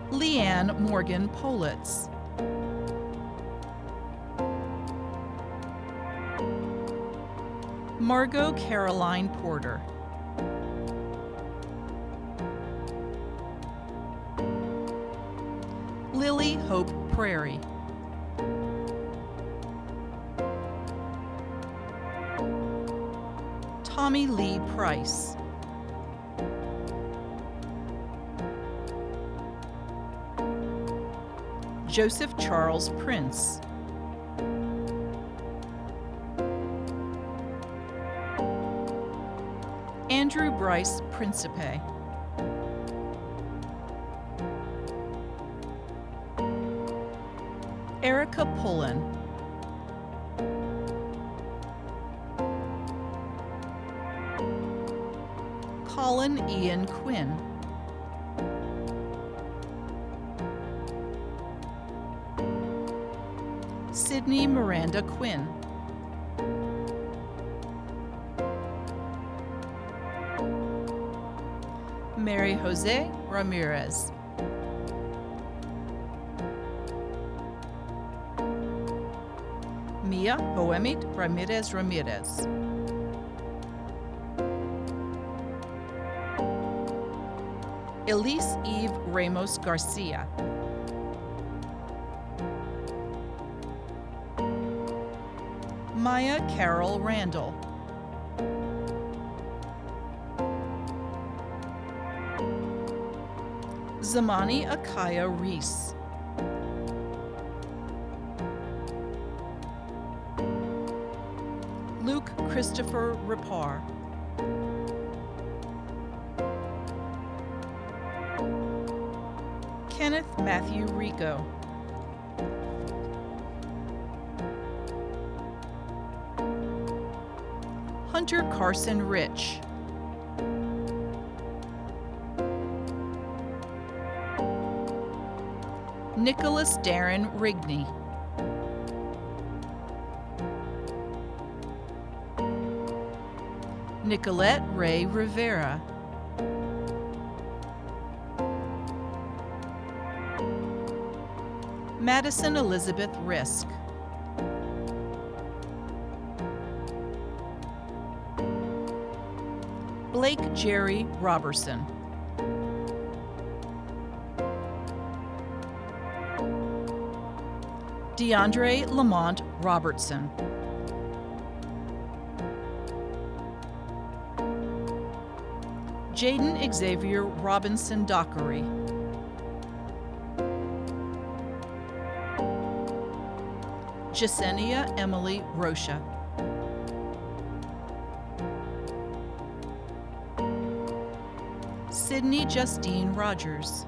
Leanne Morgan Politz. Margot Caroline Porter. Lily Hope Prairie. Tommy Lee Price. Joseph Charles Prince. Andrew Bryce Principe. Erica Pullen. Colin Ian Quinn. Sydney Miranda Quinn. Mary Jose Ramirez. Mia Boemit Ramirez Ramirez. Elise Eve Ramos Garcia. Maya Carol Randall. Zamani Akaya Reese. Luke Christopher Rapar. Kenneth Matthew Rico. Hunter Carson Rich. Nicholas Darren Rigney. Nicolette Ray Rivera. Madison Elizabeth Risk. Blake Jerry Robertson. DeAndre Lamont Robertson. Jaden Xavier Robinson Dockery. Jasenia Emily Rocha. Sydney Justine Rogers.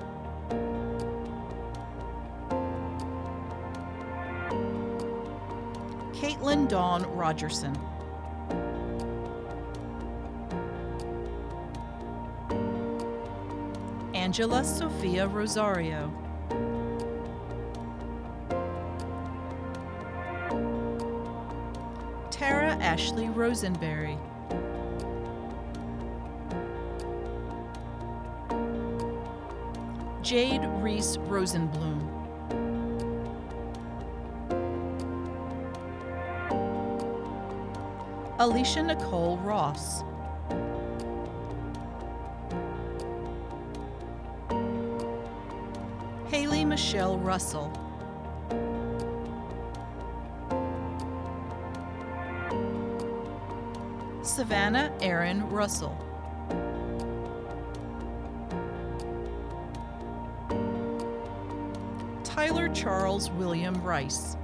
Caitlin Dawn Rogerson. Angela Sophia Rosario. Tara Ashley Rosenberry. Jade Reese Rosenblum. Alicia Nicole Ross. Haley Michelle Russell. Savannah Erin Russell. Tyler Charles William Rice.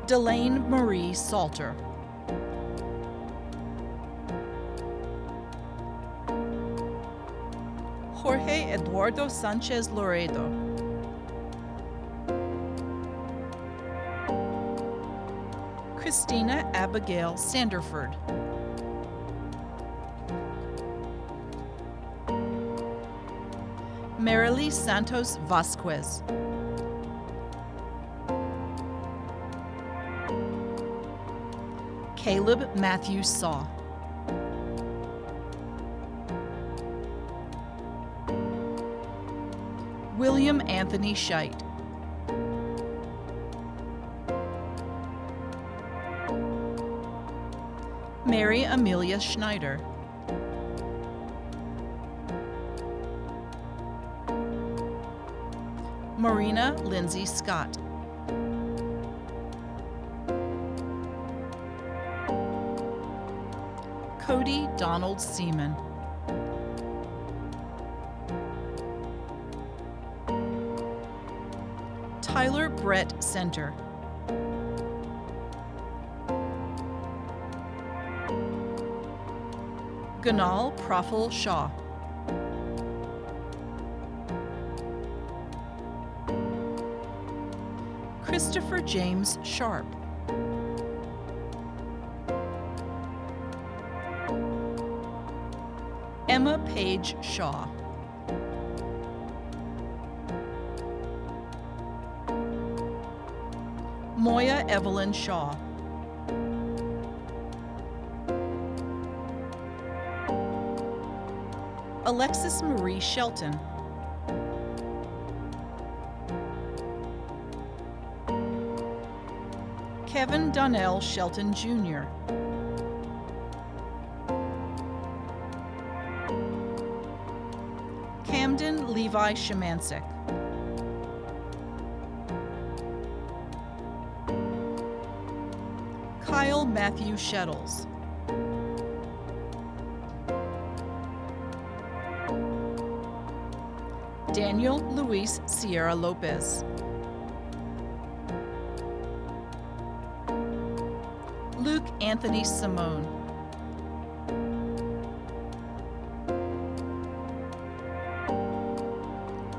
Delane Marie Salter. Jorge Eduardo Sanchez Loredo. Christina Abigail Sanderford. Marilee Santos Vasquez. Caleb Matthew Saw. William Anthony Scheit. Mary Amelia Schneider. Marina Lindsay Scott. Cody Donald Seaman. Tyler Brett Center. Ganal Praful Shaw. Christopher James Sharp. Emma Page Shaw. Moya Evelyn Shaw. Alexis Marie Shelton. Kevin Donnell Shelton Jr. Camden Levi Shemansik. Kyle Matthew Shettles. Daniel Luis Sierra Lopez. Luke Anthony Simone.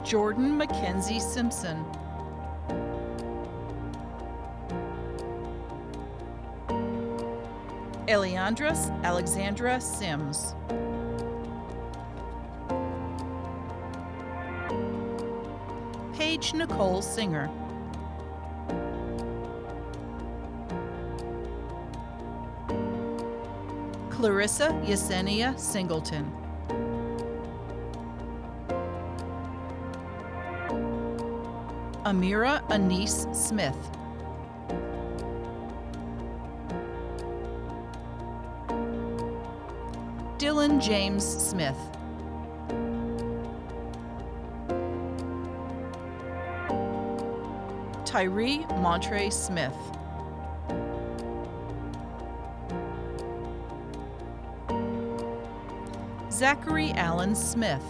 Jordan Mackenzie Simpson. Eliandras Alexandra Sims. Paige Nicole Singer. Clarissa Yesenia Singleton. Amira Anise Smith. Dylan James Smith. Tyree Montre Smith. Zachary Allen Smith.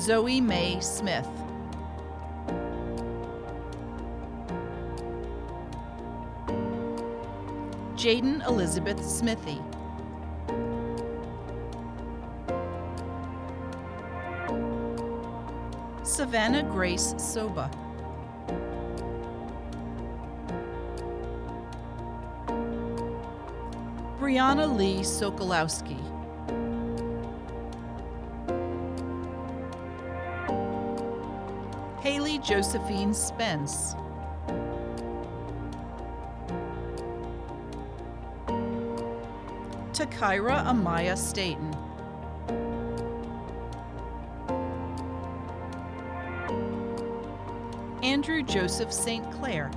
Zoe Mae Smith. Jaden Elizabeth Smithy. Savannah Grace Soba. Brianna Lee Sokolowski. Haley Josephine Spence. Takira Amaya Staten. Andrew Joseph St. Clair.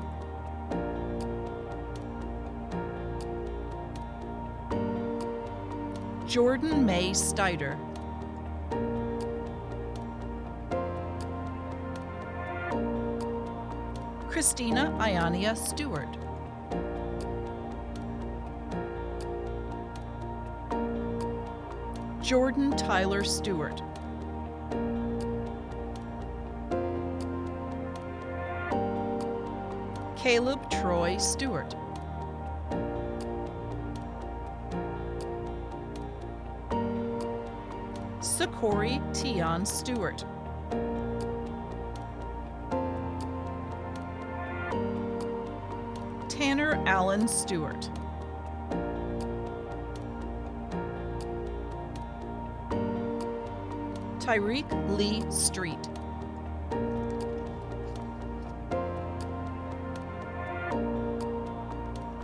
Jordan May Steiter. Christina Iania Stewart. Jordan Tyler Stewart. Caleb Troy Stewart. Sakori Tion Stewart. Tanner Allen Stewart. Tyreek Lee Street.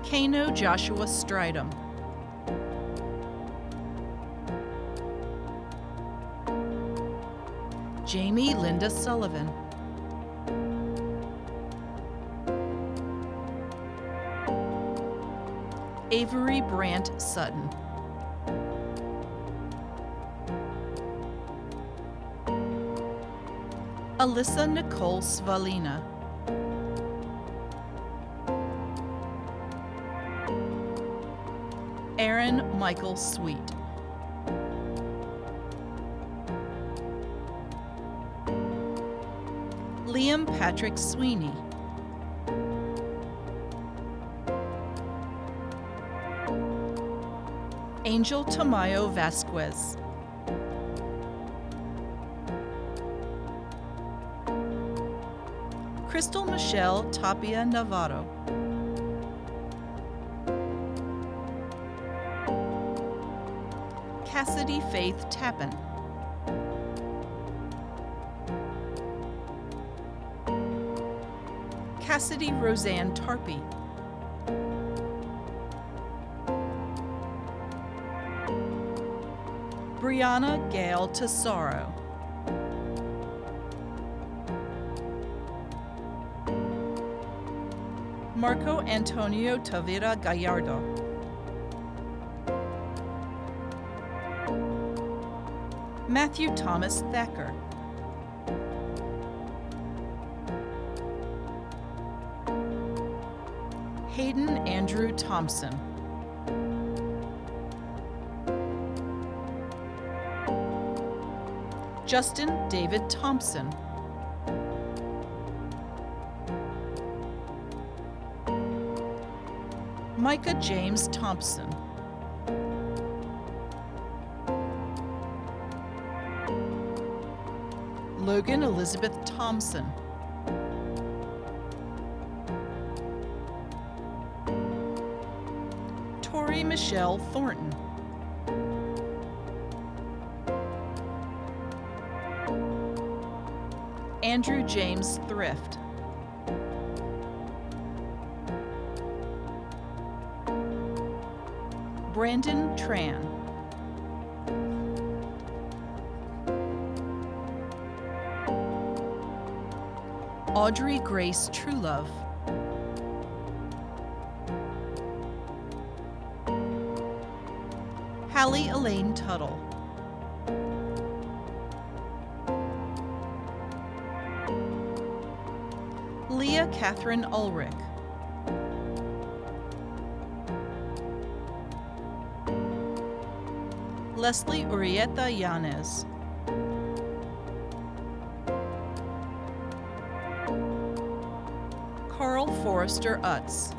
Kano Joshua Stridham. Jamie Linda Sullivan. Avery Brandt Sutton. Alyssa Nicole Svalina. Aaron Michael Sweet. Liam Patrick Sweeney. Angel Tamayo Vasquez. Crystal Michelle Tapia Navarro. Cassidy Faith Tappan. Cassidy Roseanne Tarpey. Brianna Gail Tesoro. Marco Antonio Tavira Gallardo. Matthew Thomas Thacker. Hayden Andrew Thompson. Justin David Thompson. Micah James Thompson. Logan Elizabeth Thompson. Tori Michelle Thornton. Andrew James Thrift. Brandon Tran. Audrey Grace Truelove. Hallie Elaine Tuttle. Leah Catherine Ulrich. Hallie Urieta Yanes. Leslie Urieta Yanez. Carl Forrester Utz.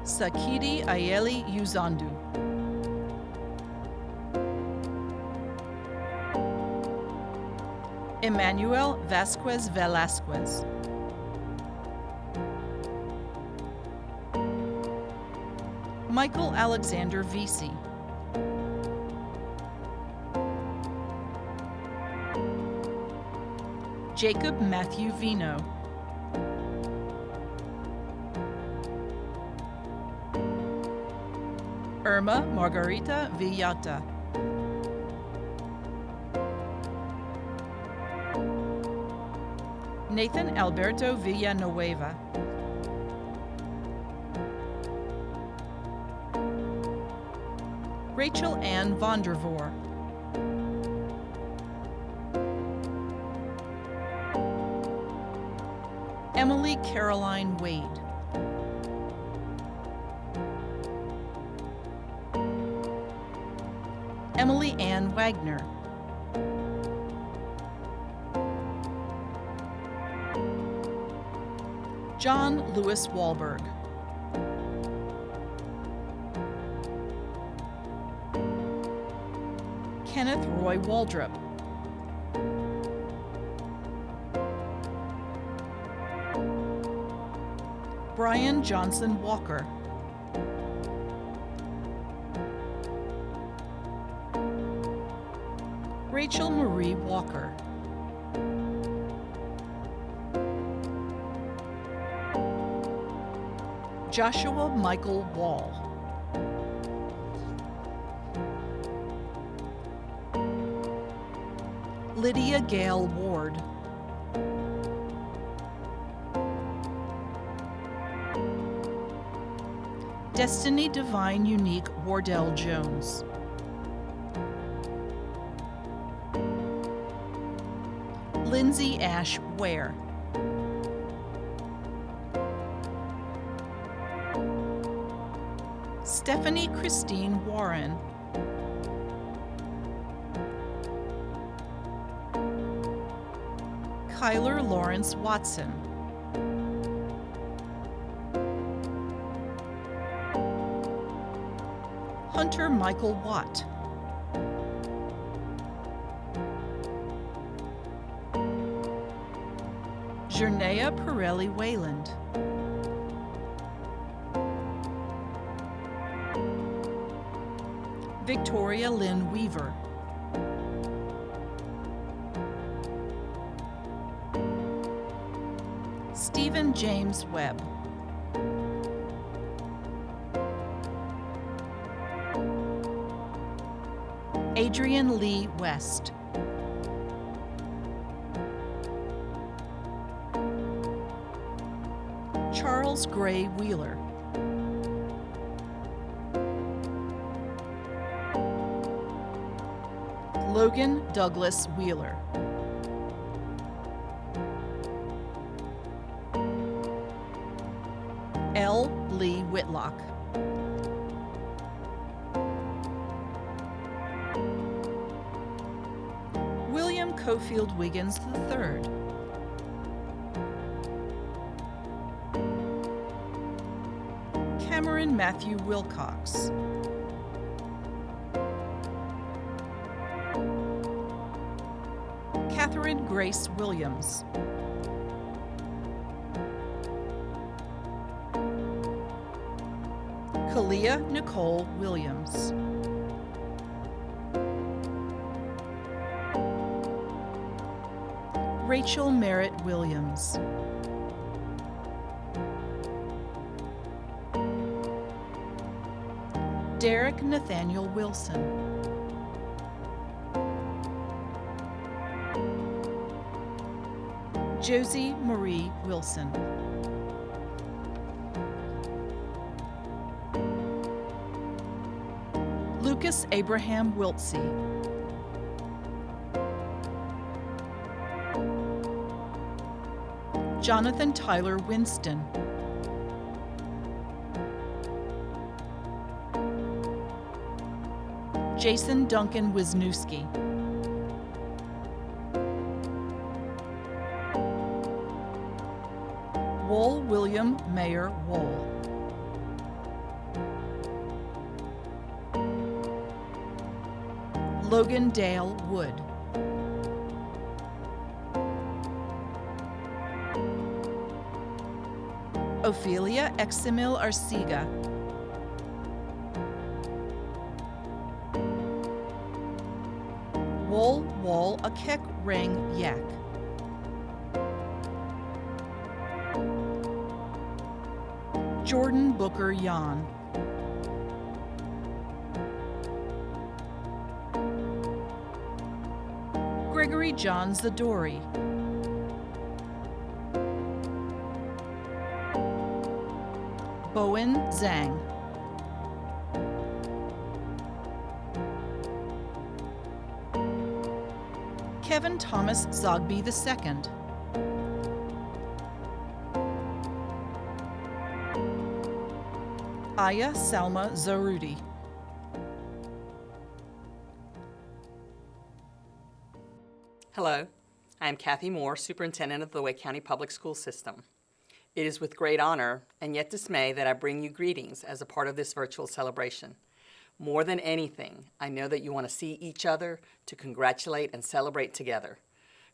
Sakidi Ayeli Uzandu. Emmanuel Vasquez Velasquez. Michael Alexander Vesey. Jacob Matthew Vino. Irma Margarita Villata. Nathan Alberto Villanueva. Rachel Ann Vondervoor. Emily Caroline Wade. Emily Ann Wagner. John Lewis Wahlberg. Kenneth Roy Waldrop. Brian Johnson Walker. Rachel Marie Walker. Joshua Michael Wall. Lydia Gale Ward. Destiny Divine Unique Wardell Jones. Lindsay Ash Ware. Stephanie Christine Warren. Kyler Lawrence Watson. Hunter Michael Watt. Jernea Pirelli Wayland. Victoria Lynn Weaver. Stephen James Webb. Adrian Lee West. Charles Gray Wheeler. Logan Douglas Wheeler. L. Lee Whitlock. William Cofield Wiggins III. Cameron Matthew Wilcox. Catherine Grace Williams. Kalia Nicole Williams. Rachel Merritt Williams. Derek Nathaniel Wilson. Josie Marie Wilson. Lucas Abraham Wiltsey. Jonathan Tyler Winston. Jason Duncan Wisniewski. Wool William Mayer Wool. Logan Dale Wood. Ophelia Eximil Arcega. Wol Wol Akek Ring Yak. Jordan Booker Yan. Gregory John Zadori. Bowen Zhang. Kevin Thomas Zogby II. Aya Salma Zarudi. Hello, I am Kathy Moore, Superintendent of the Wake County Public School System. It is with great honor and yet dismay that I bring you greetings as a part of this virtual celebration. More than anything, I know that you want to see each other, to congratulate and celebrate together.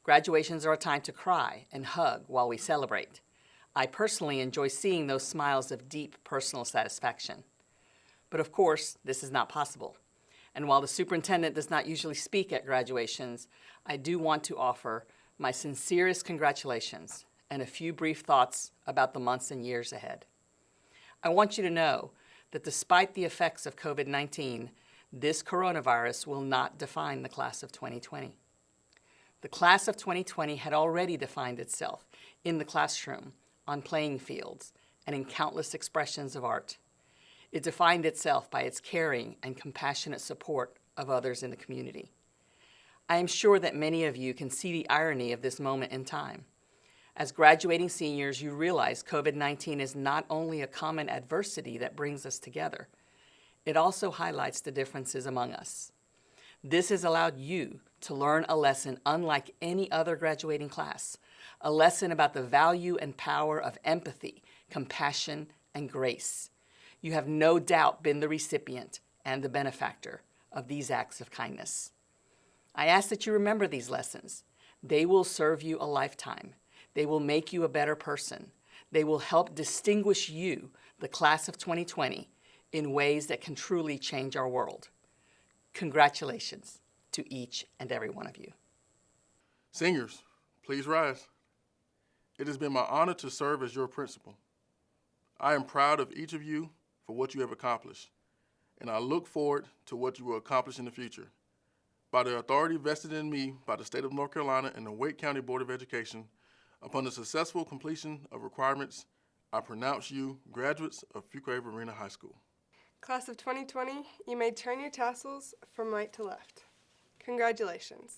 Graduations are a time to cry and hug while we celebrate. I personally enjoy seeing those smiles of deep personal satisfaction. But of course, this is not possible. And while the superintendent does not usually speak at graduations, I do want to offer my sincerest congratulations and a few brief thoughts about the months and years ahead. I want you to know that despite the effects of COVID-19, this coronavirus will not define the class of 2020. The class of 2020 had already defined itself in the classroom, on playing fields, and in countless expressions of art. It defined itself by its caring and compassionate support of others in the community. I am sure that many of you can see the irony of this moment in time. As graduating seniors, you realize COVID-19 is not only a common adversity that brings us together, it also highlights the differences among us. This has allowed you to learn a lesson unlike any other graduating class, a lesson about the value and power of empathy, compassion, and grace. You have no doubt been the recipient and the benefactor of these acts of kindness. I ask that you remember these lessons. They will serve you a lifetime. They will make you a better person. They will help distinguish you, the class of 2020, in ways that can truly change our world. Congratulations to each and every one of you. Seniors, please rise. It has been my honor to serve as your principal. I am proud of each of you for what you have accomplished, and I look forward to what you will accomplish in the future. By the authority vested in me by the state of North Carolina and the Wake County Board of Education, upon the successful completion of requirements, I pronounce you graduates of Fuquay-Varina High School. Class of 2020, you may turn your tassels from right to left. Congratulations.